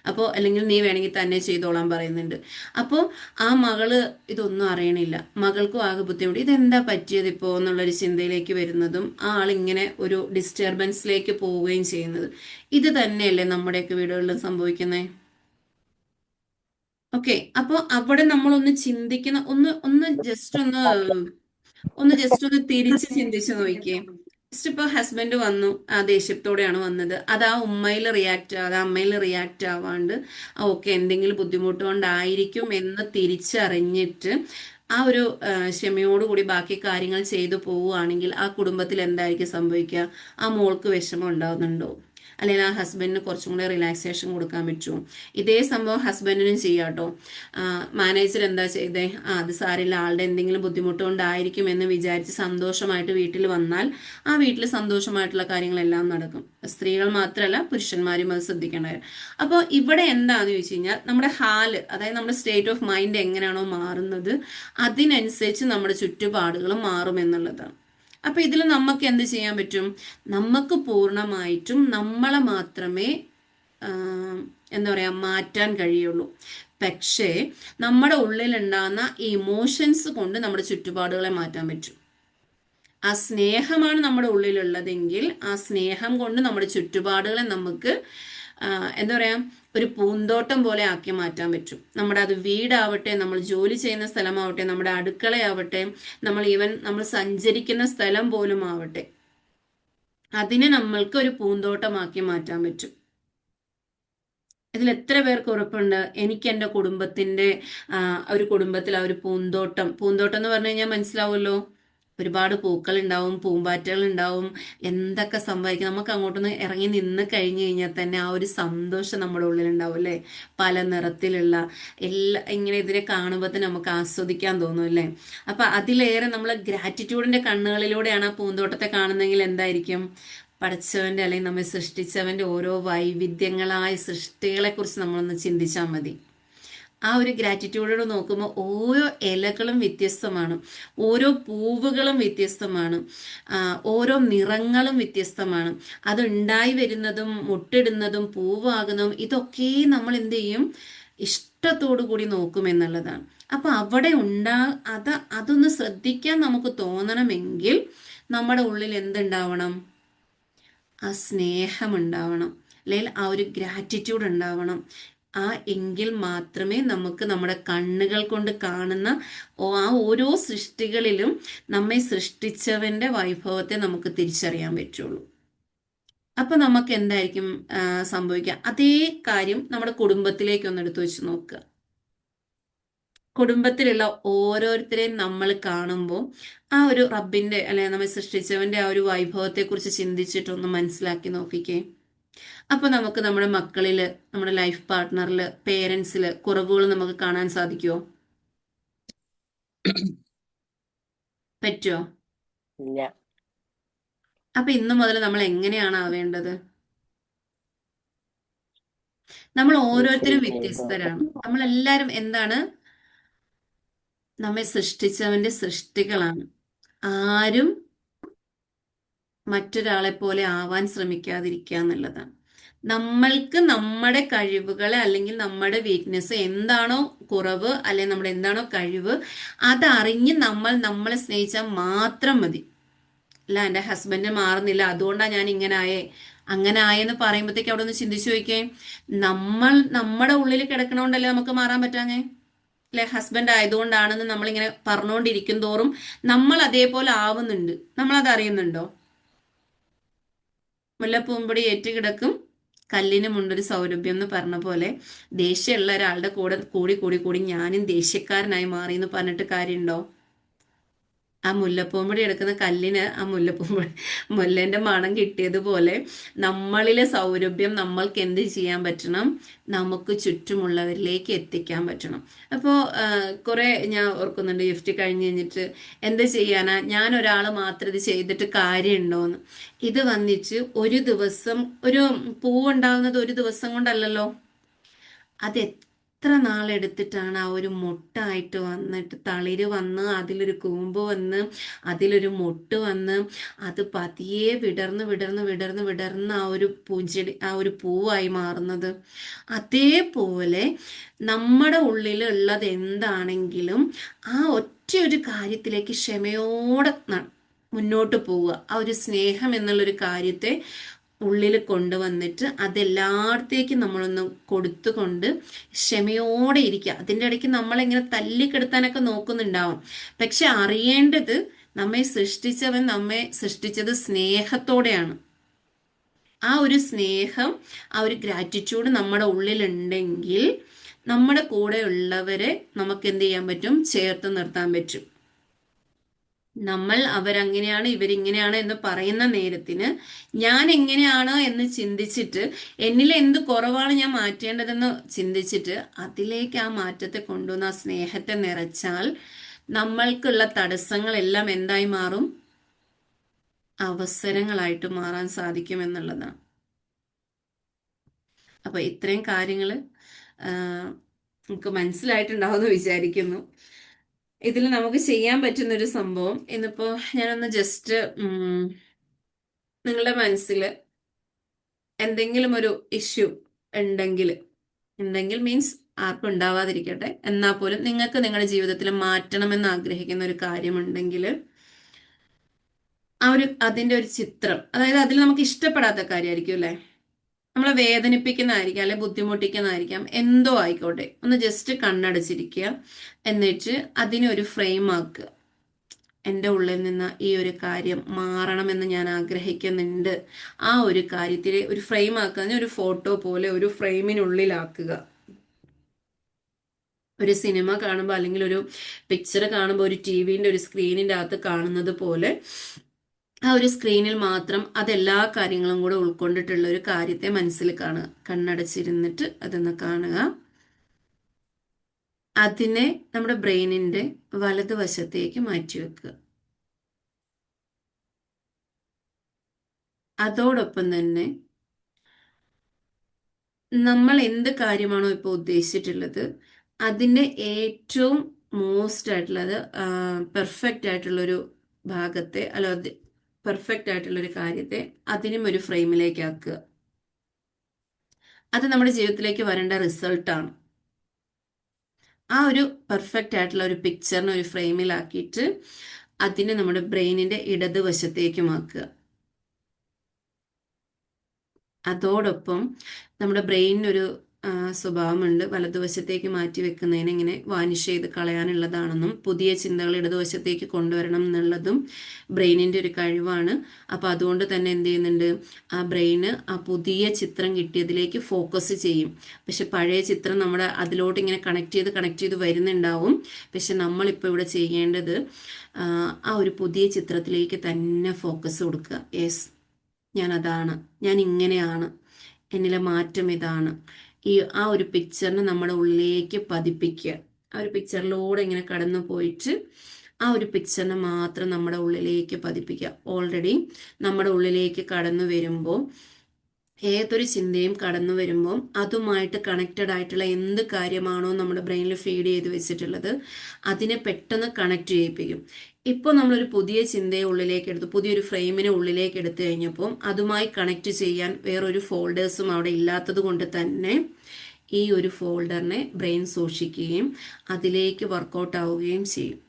അപ്പോൾ അല്ലെങ്കിൽ നീ വേണമെങ്കിൽ തന്നെ ചെയ്തോളാൻ പറയുന്നുണ്ട്. അപ്പോൾ ആ മകള് ഇതൊന്നും അറിയണില്ല, മകൾക്കും ആകെ ബുദ്ധിമുട്ട്, ഇതെന്താ പറ്റിയത് ഇപ്പോൾ എന്നുള്ളൊരു ചിന്തയിലേക്ക് വരുന്നതും ആ ആളിങ്ങനെ ഒരു ഡിസ്റ്റർബൻസിലേക്ക് പോവുകയും ചെയ്യുന്നത്. ഇത് തന്നെയല്ലേ നമ്മുടെയൊക്കെ വീടുകളിലും സംഭവിക്കുന്നത്. ഓക്കെ, അപ്പോൾ അവിടെ നമ്മളൊന്ന് ചിന്തിക്കുന്ന ഒന്ന് ജസ്റ്റ് ഒന്ന് തിരിച്ച് ചിന്തിച്ചു നോക്കിയേ. ജസ്റ്റ് ഇപ്പൊ ഹസ്ബൻഡ് വന്നു, ആ ദേഷ്യത്തോടെയാണ് വന്നത്, അത് ആ ഉമ്മയിൽ റിയാക്ട് ആവാതെ അമ്മയിൽ റിയാക്ട് ആവാണ്ട് ഓക്കെ എന്തെങ്കിലും ബുദ്ധിമുട്ട് കൊണ്ടായിരിക്കും എന്ന് തിരിച്ചറിഞ്ഞിട്ട് ആ ഒരു ക്ഷമയോടുകൂടി ബാക്കി കാര്യങ്ങൾ ചെയ്തു പോവുകയാണെങ്കിൽ ആ കുടുംബത്തിൽ എന്തായിരിക്കും സംഭവിക്കുക? ആ മോൾക്ക് വിഷമം ഉണ്ടാവുന്നുണ്ടോ, അല്ലെങ്കിൽ ആ ഹസ്ബൻഡിന് കുറച്ചും കൂടെ റിലാക്സേഷൻ കൊടുക്കാൻ പറ്റുമോ? ഇതേ സംഭവം ഹസ്ബൻഡിനും ചെയ്യാട്ടോ. മാനേജർ എന്താ ചെയ്തേ, അത് സാരില്ല, ആളുടെ എന്തെങ്കിലും ബുദ്ധിമുട്ട് കൊണ്ടായിരിക്കും എന്ന് വിചാരിച്ച് സന്തോഷമായിട്ട് വീട്ടിൽ വന്നാൽ ആ വീട്ടിൽ സന്തോഷമായിട്ടുള്ള കാര്യങ്ങളെല്ലാം നടക്കും. സ്ത്രീകൾ മാത്രമല്ല പുരുഷന്മാരും അത് ശ്രദ്ധിക്കേണ്ടവർ. അപ്പോൾ ഇവിടെ എന്താണെന്ന് ചോദിച്ചു കഴിഞ്ഞാൽ നമ്മുടെ ഹാല്, അതായത് നമ്മുടെ സ്റ്റേറ്റ് ഓഫ് മൈൻഡ് എങ്ങനെയാണോ മാറുന്നത് അതിനനുസരിച്ച് നമ്മുടെ ചുറ്റുപാടുകളും മാറും എന്നുള്ളതാണ്. അപ്പൊ ഇതിൽ നമുക്ക് എന്ത് ചെയ്യാൻ പറ്റും? നമുക്ക് പൂർണ്ണമായിട്ടും നമ്മളെ മാത്രമേ എന്താ പറയാ മാറ്റാൻ കഴിയുള്ളൂ. പക്ഷേ നമ്മുടെ ഉള്ളിലുണ്ടാകുന്ന ഇമോഷൻസ് കൊണ്ട് നമ്മുടെ ചുറ്റുപാടുകളെ മാറ്റാൻ പറ്റും. ആ സ്നേഹമാണ് നമ്മുടെ ഉള്ളിലുള്ളതെങ്കിൽ ആ സ്നേഹം കൊണ്ട് നമ്മുടെ ചുറ്റുപാടുകളെ നമുക്ക് എന്താ പറയാ ഒരു പൂന്തോട്ടം പോലെ ആക്കി മാറ്റാൻ പറ്റും. നമ്മുടെ അത് വീടാവട്ടെ, നമ്മൾ ജോലി ചെയ്യുന്ന സ്ഥലമാവട്ടെ, നമ്മുടെ അടുക്കളയാവട്ടെ, നമ്മൾ സഞ്ചരിക്കുന്ന സ്ഥലം പോലും ആവട്ടെ, അതിനെ നമ്മൾക്ക് ഒരു പൂന്തോട്ടമാക്കി മാറ്റാൻ പറ്റും. ഇതിൽ എത്ര പേർക്ക് ഉറപ്പുണ്ട് എനിക്ക് എൻ്റെ കുടുംബത്തിന്റെ ഒരു കുടുംബത്തിൽ ആ ഒരു പൂന്തോട്ടം എന്ന് പറഞ്ഞു കഴിഞ്ഞാൽ മനസ്സിലാവുമല്ലോ. ഒരുപാട് പൂക്കൾ ഉണ്ടാവും, പൂമ്പാറ്റകൾ ഉണ്ടാവും, എന്തൊക്കെ സംഭവിക്കും. നമുക്ക് അങ്ങോട്ടൊന്ന് ഇറങ്ങി നിന്ന് കഴിഞ്ഞു കഴിഞ്ഞാൽ തന്നെ ആ ഒരു സന്തോഷം നമ്മുടെ ഉള്ളിലുണ്ടാവും അല്ലേ. പല നിറത്തിലുള്ള ഇങ്ങനെ ഇതിനെ കാണുമ്പോൾ തന്നെ നമുക്ക് ആസ്വദിക്കാൻ തോന്നും അല്ലേ. അപ്പൊ അതിലേറെ നമ്മൾ ഗ്രാറ്റിറ്റ്യൂഡിന്റെ കണ്ണുകളിലൂടെയാണ് ആ പൂന്തോട്ടത്തെ കാണുന്നതെങ്കിൽ എന്തായിരിക്കും? പടച്ചവന്റെ അല്ലെങ്കിൽ നമ്മെ സൃഷ്ടിച്ചവന്റെ ഓരോ വൈവിധ്യങ്ങളായ സൃഷ്ടികളെ കുറിച്ച് നമ്മളൊന്ന് ചിന്തിച്ചാൽ മതി. ആ ഒരു ഗ്രാറ്റിറ്റ്യൂഡോട് നോക്കുമ്പോൾ ഓരോ ഇലകളും വ്യത്യസ്തമാണ്, ഓരോ പൂവുകളും വ്യത്യസ്തമാണ്, ഓരോ നിറങ്ങളും വ്യത്യസ്തമാണ്. അത് ഉണ്ടായി വരുന്നതും മുട്ടിടുന്നതും പൂവാകുന്നതും ഇതൊക്കെ നമ്മൾ എന്ത് ചെയ്യും, ഇഷ്ടത്തോടു കൂടി നോക്കുമെന്നുള്ളതാണ്. അപ്പൊ അവിടെ അതൊന്ന് ശ്രദ്ധിക്കാൻ നമുക്ക് തോന്നണമെങ്കിൽ നമ്മുടെ ഉള്ളിൽ എന്തുണ്ടാവണം? ആ സ്നേഹം ഉണ്ടാവണം, അല്ലെങ്കിൽ ആ ഒരു ഗ്രാറ്റിറ്റ്യൂഡ് ഉണ്ടാവണം. എങ്കിൽ മാത്രമേ നമുക്ക് നമ്മുടെ കണ്ണുകൾ കൊണ്ട് കാണുന്ന ആ ഓരോ സൃഷ്ടികളിലും നമ്മെ സൃഷ്ടിച്ചവന്റെ വൈഭവത്തെ നമുക്ക് തിരിച്ചറിയാൻ പറ്റുള്ളൂ. അപ്പൊ നമുക്ക് എന്തായിരിക്കും സംഭവിക്കുക? അതേ കാര്യം നമ്മുടെ കുടുംബത്തിലേക്ക് ഒന്ന് എടുത്തു വെച്ച് നോക്കുക. കുടുംബത്തിലുള്ള ഓരോരുത്തരെയും നമ്മൾ കാണുമ്പോൾ ആ ഒരു റബ്ബിന്റെ അല്ലെ നമ്മെ സൃഷ്ടിച്ചവന്റെ ആ ഒരു വൈഭവത്തെ കുറിച്ച് ചിന്തിച്ചിട്ടൊന്ന് മനസ്സിലാക്കി നോക്കിക്കേ. അപ്പൊ നമുക്ക് നമ്മുടെ മക്കളില്, നമ്മുടെ ലൈഫ് പാർട്ട്ണറില്, പേരൻസില് കുറവുകൾ നമുക്ക് കാണാൻ സാധിക്കുമോ? പറ്റുമോ? ഇല്ല. അപ്പൊ ഇന്നു മുതൽ നമ്മൾ എങ്ങനെയാണ് ആവേണ്ടത്? നമ്മൾ ഓരോരുത്തരും വ്യത്യസ്തരാണ്. നമ്മളെല്ലാരും എന്താണ്? നമ്മെ സൃഷ്ടിച്ചവന്റെ സൃഷ്ടികളാണ്. ആരും മറ്റൊരാളെ പോലെ ആവാൻ ശ്രമിക്കാതിരിക്കുക എന്നുള്ളതാണ്. നമ്മൾക്ക് നമ്മുടെ കഴിവുകളെ അല്ലെങ്കിൽ നമ്മുടെ വീക്ക്നെസ് എന്താണോ, കുറവ് അല്ലെങ്കിൽ നമ്മുടെ എന്താണോ കഴിവ്, അതറിഞ്ഞ് നമ്മൾ നമ്മളെ സ്നേഹിച്ചാൽ മാത്രം മതി. അല്ല എൻ്റെ ഹസ്ബൻഡ് മാറുന്നില്ല അതുകൊണ്ടാണ് ഞാൻ ഇങ്ങനെ ആയേ, അങ്ങനെ ആയെന്ന് പറയുമ്പോഴത്തേക്ക് അവിടെ ഒന്ന് ചിന്തിച്ചു നോക്കിയേ. നമ്മുടെ ഉള്ളിൽ കിടക്കണോണ്ടല്ലേ നമുക്ക് മാറാൻ പറ്റാഞ്ഞേ? അല്ലെ, ഹസ്ബൻഡ് ആയതുകൊണ്ടാണെന്ന് നമ്മളിങ്ങനെ പറഞ്ഞുകൊണ്ടിരിക്കും തോറും നമ്മൾ അതേപോലെ ആവുന്നുണ്ട്. നമ്മളത് അറിയുന്നുണ്ടോ? മുല്ലപ്പൂമ്പൊടി ഏറ്റുകിടക്കും കല്ലിനുമുണ്ടൊരു സൗരഭ്യം എന്ന് പറഞ്ഞ പോലെ, ദേഷ്യമുള്ള ഒരാളുടെ കൂടെ കൂടി കൂടി കൂടി ഞാനും ദേഷ്യക്കാരനായി മാറി എന്ന് പറഞ്ഞിട്ട് കാര്യമുണ്ടോ? ആ മുല്ലപ്പൂമ്പൊടി എടുക്കുന്ന കല്ലിന് ആ മുല്ലേന്റെ മണം കിട്ടിയതുപോലെ നമ്മളിലെ സൗരഭ്യം നമ്മൾക്ക് എന്ത് ചെയ്യാൻ പറ്റണം? നമുക്ക് ചുറ്റുമുള്ളവരിലേക്ക് എത്തിക്കാൻ പറ്റണം. അപ്പോൾ കുറെ ഞാൻ ഓർക്കുന്നുണ്ട്, ഗിഫ്റ്റ് കഴിഞ്ഞ് കഴിഞ്ഞിട്ട് എന്ത് ചെയ്യാനാ, ഞാൻ ഒരാൾ മാത്രം ഇത് ചെയ്തിട്ട് കാര്യമുണ്ടോന്ന്. ഇത് വന്നിട്ട് ഒരു ദിവസം ഒരു പൂവുണ്ടാവുന്നത് ഒരു ദിവസം കൊണ്ടല്ലല്ലോ. അത് എത്ര നാളെടുത്തിട്ടാണ് ആ ഒരു മൊട്ടായിട്ട് വന്നിട്ട് തളിര് വന്ന് അതിലൊരു കൂമ്പ് വന്ന് അതിലൊരു മൊട്ട് വന്ന് അത് പതിയെ വിടർന്ന് വിടർന്ന് വിടർന്ന് വിടർന്ന് ആ ഒരു പൂഞ്ചെടി ആ ഒരു പൂവായി മാറുന്നത്. അതേപോലെ നമ്മുടെ ഉള്ളിലുള്ളത് എന്താണെങ്കിലും ആ ഒറ്റ ഒരു കാര്യത്തിലേക്ക് ക്ഷമയോടെ മുന്നോട്ട് പോവുക. ആ ഒരു സ്നേഹം എന്നുള്ളൊരു കാര്യത്തെ ഉള്ളിൽ കൊണ്ടുവന്നിട്ട് അതെല്ലായിടത്തേക്കും നമ്മളൊന്ന് കൊടുത്തുകൊണ്ട് ക്ഷമയോടെ ഇരിക്കുക. അതിൻ്റെ ഇടയ്ക്ക് നമ്മളിങ്ങനെ തല്ലിക്കെടുത്താനൊക്കെ നോക്കുന്നുണ്ടാവും. പക്ഷെ അറിയേണ്ടത്, നമ്മെ സൃഷ്ടിച്ചവൻ നമ്മെ സൃഷ്ടിച്ചത് സ്നേഹത്തോടെയാണ്. ആ ഒരു സ്നേഹം, ആ ഒരു ഗ്രാറ്റിറ്റ്യൂഡ് നമ്മുടെ ഉള്ളിലുണ്ടെങ്കിൽ നമ്മുടെ കൂടെ ഉള്ളവരെ നമുക്ക് എന്ത് ചെയ്യാൻ പറ്റും? ചേർത്ത് നിർത്താൻ പറ്റും. നമ്മൾ അവരങ്ങനെയാണ് ഇവരിങ്ങനെയാണ് എന്ന് പറയുന്ന നേരത്തിന് ഞാൻ എങ്ങനെയാണ് എന്ന് ചിന്തിച്ചിട്ട് എന്നിൽ എന്ത് കുറവാണ് ഞാൻ മാറ്റേണ്ടതെന്ന് ചിന്തിച്ചിട്ട് അതിലേക്ക് ആ മാറ്റത്തെ കൊണ്ടുവന്ന് ആ സ്നേഹത്തെ നിറച്ചാൽ നമ്മൾക്കുള്ള തടസ്സങ്ങളെല്ലാം എന്തായി മാറും? അവസരങ്ങളായിട്ട് മാറാൻ സാധിക്കും എന്നുള്ളതാണ്. അപ്പൊ ഇത്രയും കാര്യങ്ങൾ നമുക്ക് മനസ്സിലായിട്ടുണ്ടാവുമെന്ന് വിചാരിക്കുന്നു. ഇതിൽ നമുക്ക് ചെയ്യാൻ പറ്റുന്ന ഒരു സംഭവം ഇന്നിപ്പോ ഞാനൊന്ന് ജസ്റ്റ് നിങ്ങളുടെ മനസ്സിൽ എന്തെങ്കിലും ഒരു ഇഷ്യൂ ഉണ്ടെങ്കിൽ മീൻസ് ആർക്കും ഉണ്ടാവാതിരിക്കട്ടെ, എന്നാൽ പോലും നിങ്ങൾക്ക് നിങ്ങളുടെ ജീവിതത്തിൽ മാറ്റണമെന്ന് ആഗ്രഹിക്കുന്ന ഒരു കാര്യമുണ്ടെങ്കിൽ അതിന്റെ ഒരു ചിത്രം, അതായത് അതിൽ നമുക്ക് ഇഷ്ടപ്പെടാത്ത കാര്യമായിരിക്കും അല്ലെ, നമ്മളെ വേദനിപ്പിക്കുന്നതായിരിക്കാം അല്ലെ ബുദ്ധിമുട്ടിക്കുന്നതായിരിക്കാം, എന്തോ ആയിക്കോട്ടെ, ഒന്ന് ജസ്റ്റ് കണ്ണടച്ചിരിക്കുക. എന്നിട്ട് അതിനെ ഒരു ഫ്രെയിം ആക്കുക. എൻ്റെ ഉള്ളിൽ നിന്ന് ഈ ഒരു കാര്യം മാറണമെന്ന് ഞാൻ ആഗ്രഹിക്കുന്നുണ്ട്. ആ ഒരു കാര്യത്തിൽ ഒരു ഫ്രെയിം ആക്കുക, ഒരു ഫോട്ടോ പോലെ ഒരു ഫ്രെയിമിനുള്ളിലാക്കുക. ഒരു സിനിമ കാണുമ്പോൾ അല്ലെങ്കിൽ ഒരു പിക്ചർ കാണുമ്പോൾ ഒരു ടിവിന്റെ ഒരു സ്ക്രീനിന്റെ അകത്ത് കാണുന്നത് പോലെ ആ ഒരു സ്ക്രീനിൽ മാത്രം അതെല്ലാ കാര്യങ്ങളും കൂടെ ഉൾക്കൊണ്ടിട്ടുള്ള ഒരു കാര്യത്തെ മനസ്സിൽ കാണുക. കണ്ണടച്ചിരുന്നിട്ട് അതൊന്ന് കാണുക. അതിനെ നമ്മുടെ ബ്രെയിനിന്റെ വലതുവശത്തേക്ക് മാറ്റിവെക്കുക. അതോടൊപ്പം തന്നെ നമ്മൾ എന്ത് കാര്യമാണോ ഇപ്പോൾ ഉദ്ദേശിച്ചിട്ടുള്ളത് അതിൻ്റെ ഏറ്റവും മോസ്റ്റ് ആയിട്ടുള്ളത് പെർഫെക്റ്റ് ആയിട്ടുള്ളൊരു ഭാഗത്തെ അല്ല പെർഫെക്റ്റ് ആയിട്ടുള്ളൊരു കാര്യത്തെ അതിനും ഒരു ഫ്രെയിമിലേക്ക് ആക്കുക. അത് നമ്മുടെ ജീവിതത്തിലേക്ക് വരേണ്ട റിസൾട്ടാണ്. ആ ഒരു പെർഫെക്റ്റ് ആയിട്ടുള്ള ഒരു പിക്ചറിനെ ഒരു ഫ്രെയിമിലാക്കിയിട്ട് അതിനെ നമ്മുടെ ബ്രെയിനിന്റെ ഇടതുവശത്തേക്കുമാക്കുക. അതോടൊപ്പം നമ്മുടെ ബ്രെയിനിനൊരു സ്വഭാവമുണ്ട്, വലതുവശത്തേക്ക് മാറ്റി വെക്കുന്നതിന് ഇങ്ങനെ വാനിഷ് ചെയ്ത് കളയാനുള്ളതാണെന്നും പുതിയ ചിന്തകൾ ഇടതുവശത്തേക്ക് കൊണ്ടുവരണം എന്നുള്ളതും ബ്രെയിനിൻ്റെ ഒരു കഴിവാണ്. അപ്പോൾ അതുകൊണ്ട് തന്നെ എന്ത് ചെയ്യുന്നുണ്ട്, ആ ബ്രെയിന് ആ പുതിയ ചിത്രം കിട്ടിയതിലേക്ക് ഫോക്കസ് ചെയ്യും. പക്ഷെ പഴയ ചിത്രം നമ്മുടെ അതിലോട്ട് ഇങ്ങനെ കണക്ട് ചെയ്ത് വരുന്നുണ്ടാവും. പക്ഷെ നമ്മളിപ്പോൾ ഇവിടെ ചെയ്യേണ്ടത് ആ ഒരു പുതിയ ചിത്രത്തിലേക്ക് തന്നെ ഫോക്കസ് കൊടുക്കുക. യെസ്, ഞാൻ അതാണ്, ഞാൻ ഇങ്ങനെയാണ്, എന്നിലെ മാറ്റം ഇതാണ്. ആ ഒരു പിക്ചറിനെ നമ്മുടെ ഉള്ളിലേക്ക് പതിപ്പിക്കുക. ആ ഒരു പിക്ചറിലൂടെ ഇങ്ങനെ കടന്നു പോയിട്ട് ആ ഒരു പിക്ചറിനെ മാത്രം നമ്മുടെ ഉള്ളിലേക്ക് പതിപ്പിക്കുക. ഓൾറെഡി നമ്മുടെ ഉള്ളിലേക്ക് കടന്നു വരുമ്പോൾ, ഏതൊരു ചിന്തയും കടന്നു വരുമ്പോൾ അതുമായിട്ട് കണക്റ്റഡ് ആയിട്ടുള്ള എന്ത് കാര്യമാണോ നമ്മുടെ ബ്രെയിനിൽ ഫീഡ് ചെയ്ത് വെച്ചിട്ടുള്ളത് അതിനെ പെട്ടെന്ന് കണക്ട് ചെയ്യിപ്പിക്കും. ഇപ്പോൾ നമ്മളൊരു പുതിയ ചിന്തയെ ഉള്ളിലേക്ക് എടുത്തു, പുതിയൊരു ഫ്രെയിമിനെ ഉള്ളിലേക്ക് എടുത്തു കഴിഞ്ഞപ്പോൾ അതുമായി കണക്ട് ചെയ്യാൻ വേറൊരു ഫോൾഡേഴ്സും അവിടെ ഇല്ലാത്തത് കൊണ്ട് തന്നെ ഈ ഒരു ഫോൾഡറിനെ ബ്രെയിൻ സൂക്ഷിക്കുകയും അതിലേക്ക് വർക്കൗട്ട് ആവുകയും ചെയ്യും.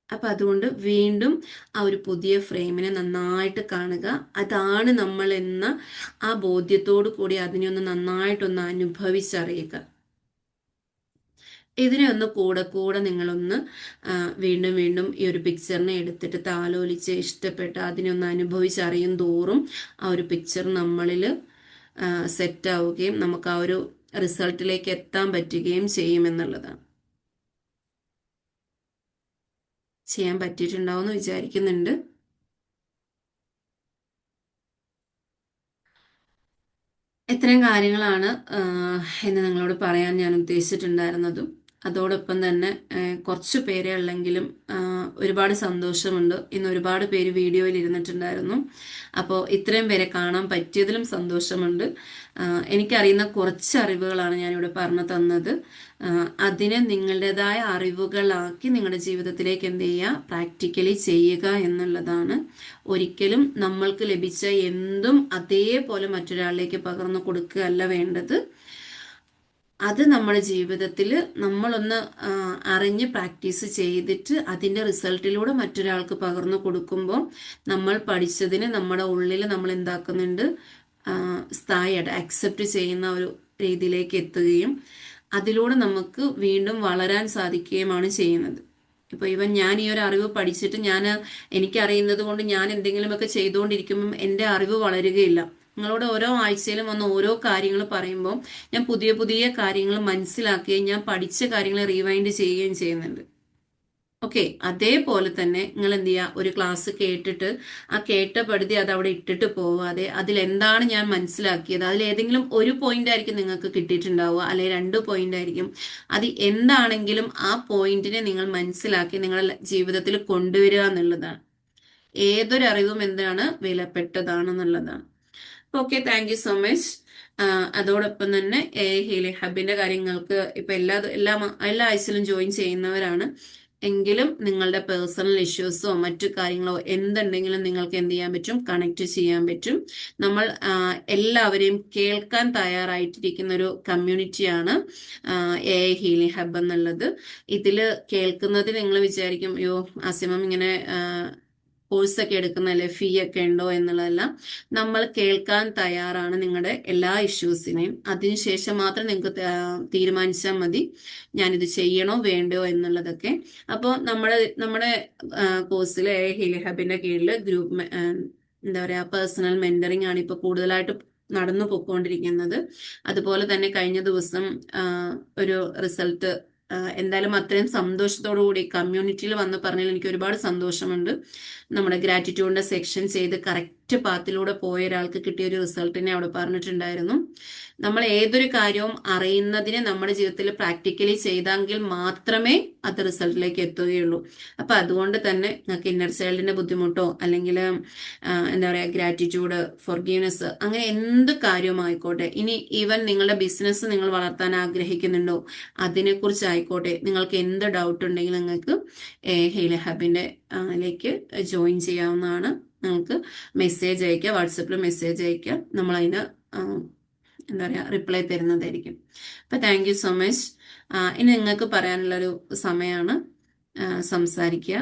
അപ്പം അതുകൊണ്ട് വീണ്ടും ആ ഒരു പുതിയ ഫ്രെയിമിനെ നന്നായിട്ട് കാണുക. അതാണ് നമ്മൾ എന്ന ആ ബോധ്യത്തോടു കൂടി അതിനെ ഒന്ന് നന്നായിട്ടൊന്ന് അനുഭവിച്ചറിയുക. ഇതിനെ ഒന്ന് കൂടെ നിങ്ങളൊന്ന് വീണ്ടും വീണ്ടും ഈ ഒരു പിക്ചറിനെ എടുത്തിട്ട് താലോലിച്ച് ഇഷ്ടപ്പെട്ട് അതിനെ ഒന്ന് അനുഭവിച്ചറിയും തോറും ആ ഒരു പിക്ചർ നമ്മളിൽ സെറ്റ് ആവുകയും നമുക്ക് ആ ഒരു റിസൾട്ടിലേക്ക് എത്താൻ പറ്റുകയും ചെയ്യുമെന്നുള്ളതാണ്. ചെയ്യാൻ പറ്റിയിട്ടുണ്ടാവുമെന്ന് വിചാരിക്കുന്നുണ്ട്. ഇത്രയും കാര്യങ്ങളാണ് എന്ന് നിങ്ങളോട് പറയാൻ ഞാൻ ഉദ്ദേശിച്ചിട്ടുണ്ടായിരുന്നതും. അതോടൊപ്പം തന്നെ കുറച്ച് പേരെ ഉള്ളെങ്കിലും ഒരുപാട് സന്തോഷമുണ്ട്. ഇന്ന് ഒരുപാട് പേര് വീഡിയോയിൽ ഇരുന്നിട്ടുണ്ടായിരുന്നു. അപ്പോൾ ഇത്രയും പേരെ കാണാൻ പറ്റിയതിലും സന്തോഷമുണ്ട്. എനിക്കറിയുന്ന കുറച്ച് അറിവുകളാണ് ഞാനിവിടെ പറഞ്ഞു തന്നത്. അതിനെ നിങ്ങളുടേതായ അറിവുകളാക്കി നിങ്ങളുടെ ജീവിതത്തിലേക്ക് എന്ത് ചെയ്യുക, പ്രാക്ടിക്കലി ചെയ്യുക എന്നുള്ളതാണ്. ഒരിക്കലും നമ്മൾക്ക് ലഭിച്ച എന്തും അതേപോലെ മറ്റൊരാളിലേക്ക് പകർന്നു കൊടുക്കുകയല്ല വേണ്ടത്. അത് നമ്മുടെ ജീവിതത്തിൽ നമ്മളൊന്ന് അറിഞ്ഞ് പ്രാക്ടീസ് ചെയ്തിട്ട് അതിൻ്റെ റിസൾട്ടിലൂടെ മറ്റൊരാൾക്ക് പകർന്നു കൊടുക്കുമ്പോൾ നമ്മൾ പഠിച്ചതിന് നമ്മുടെ ഉള്ളിൽ നമ്മൾ എന്താക്കുന്നുണ്ട്, സ്ഥായിയായിട്ട് അക്സെപ്റ്റ് ചെയ്യുന്ന ഒരു രീതിയിലേക്ക് എത്തുകയും അതിലൂടെ നമുക്ക് വീണ്ടും വളരാൻ സാധിക്കുകയുമാണ് ചെയ്യുന്നത്. ഇപ്പോൾ ഞാൻ ഈ ഒരു അറിവ് പഠിച്ചിട്ട് എനിക്കറിയുന്നത് കൊണ്ട് ഞാൻ എന്തെങ്കിലുമൊക്കെ ചെയ്തുകൊണ്ടിരിക്കുമ്പം എൻ്റെ അറിവ് വളരുകയില്ല. നിങ്ങളോട് ഓരോ ആഴ്ചയിലും വന്ന് ഓരോ കാര്യങ്ങൾ പറയുമ്പോൾ ഞാൻ പുതിയ പുതിയ കാര്യങ്ങൾ മനസ്സിലാക്കുകയും ഞാൻ പഠിച്ച കാര്യങ്ങൾ റീവൈൻഡ് ചെയ്യുകയും ചെയ്യുന്നുണ്ട്. ഓക്കെ, അതേപോലെ തന്നെ നിങ്ങൾ എന്ത് ചെയ്യുക, ഒരു ക്ലാസ് കേട്ടിട്ട് ആ കേട്ട പടുതി അത് അവിടെ ഇട്ടിട്ട് പോവാതെ അതിലെന്താണ് ഞാൻ മനസ്സിലാക്കിയത്, അതിലേതെങ്കിലും ഒരു പോയിന്റ് ആയിരിക്കും നിങ്ങൾക്ക് കിട്ടിയിട്ടുണ്ടാവുക, അല്ലെങ്കിൽ 2 പോയിന്റ് ആയിരിക്കും. അത് എന്താണെങ്കിലും ആ പോയിന്റിനെ നിങ്ങൾ മനസ്സിലാക്കി നിങ്ങളുടെ ജീവിതത്തിൽ കൊണ്ടുവരിക എന്നുള്ളതാണ്. ഏതൊരു അറിവും എന്താണ്, വിലപ്പെട്ടതാണെന്നുള്ളതാണ്. Okay, thank you so much. അതോടൊപ്പം തന്നെ ഹീലിംഗ് ഹബിന്റെ കാര്യങ്ങൾക്ക് ഇപ്പൊ എല്ലാ ആഴ്ചയിലും ജോയിൻ ചെയ്യുന്നവരാണ് എങ്കിലും നിങ്ങളുടെ പേഴ്സണൽ ഇഷ്യൂസോ മറ്റു കാര്യങ്ങളോ എന്തുണ്ടെങ്കിലും നിങ്ങൾക്ക് എന്ത് ചെയ്യാൻ പറ്റും, കണക്ട് ചെയ്യാൻ പറ്റും. നമ്മൾ എല്ലാവരെയും കേൾക്കാൻ തയ്യാറായിട്ടിരിക്കുന്ന ഒരു കമ്മ്യൂണിറ്റിയാണ് ഹീലിംഗ് ഹബ് എന്നുള്ളത്. ഇതിൽ കേൾക്കുന്നത് നിങ്ങൾ വിചാരിക്കും, അയ്യോ ആസിമം ഇങ്ങനെ കോഴ്സൊക്കെ എടുക്കുന്നതല്ലേ, ഫീ ഒക്കെ ഉണ്ടോ എന്നുള്ളതല്ല. നമ്മൾ കേൾക്കാൻ തയ്യാറാണ് നിങ്ങളുടെ എല്ലാ ഇഷ്യൂസിനെയും. അതിനുശേഷം മാത്രം നിങ്ങൾക്ക് തീരുമാനിച്ചാൽ മതി ഞാനിത് ചെയ്യണോ വേണ്ടോ എന്നുള്ളതൊക്കെ. അപ്പോൾ നമ്മുടെ കോഴ്സിൽ ഹീലിംഗ് ഹബിന്റെ കീഴിൽ ഗ്രൂപ്പ് എന്താ പറയുക, പേഴ്സണൽ മെന്ററിങ് ആണ് ഇപ്പോൾ കൂടുതലായിട്ട് നടന്നു പോയിക്കൊണ്ടിരിക്കുന്നത്. അതുപോലെ തന്നെ കഴിഞ്ഞ ദിവസം ഒരു റിസൾട്ട് എന്തായാലും അത്രയും സന്തോഷത്തോടു കൂടി കമ്മ്യൂണിറ്റിയിൽ വന്ന് പറഞ്ഞാൽ എനിക്ക് ഒരുപാട് സന്തോഷമുണ്ട്. നമ്മുടെ ഗ്രാറ്റിറ്റ്യൂഡിന്റെ സെക്ഷൻ ചെയ്ത് കറക്റ്റ് കറക്റ്റ് പാത്തിലൂടെ പോയ ഒരാൾക്ക് കിട്ടിയ ഒരു റിസൾട്ടിനെ അവിടെ പറഞ്ഞിട്ടുണ്ടായിരുന്നു. നമ്മൾ ഏതൊരു കാര്യവും അറിയുന്നതിന് നമ്മുടെ ജീവിതത്തിൽ പ്രാക്ടിക്കലി ചെയ്തെങ്കിൽ മാത്രമേ അത് റിസൾട്ടിലേക്ക് എത്തുകയുള്ളൂ. അപ്പൊ അതുകൊണ്ട് തന്നെ നിങ്ങൾക്ക് ഇന്നർ ചൈൽഡിന്റെ ബുദ്ധിമുട്ടോ അല്ലെങ്കിൽ എന്താ പറയാ ഗ്രാറ്റിറ്റ്യൂഡ്, ഫോർഗീവ്നെസ്, അങ്ങനെ എന്ത് കാര്യമായിക്കോട്ടെ, ഇനി ഈവൻ നിങ്ങളുടെ ബിസിനസ് നിങ്ങൾ വളർത്താൻ ആഗ്രഹിക്കുന്നുണ്ടോ അതിനെക്കുറിച്ച് ആയിക്കോട്ടെ, നിങ്ങൾക്ക് എന്ത് ഡൗട്ട് ഉണ്ടെങ്കിലും നിങ്ങൾക്ക് ഹീല ഹബിന്റെ ലേക്ക് ജോയിൻ ചെയ്യാവുന്നതാണ്. നിങ്ങൾക്ക് മെസ്സേജ് അയക്കുക, വാട്സപ്പിൽ മെസ്സേജ് അയക്കുക, നമ്മൾ അതിന് എന്താ പറയാ റിപ്ലൈ തരുന്നതായിരിക്കും. അപ്പൊ താങ്ക് യു സോ മച്ച്. ഇനി നിങ്ങൾക്ക് പറയാനുള്ളൊരു സമയമാണ്, സംസാരിക്കുക.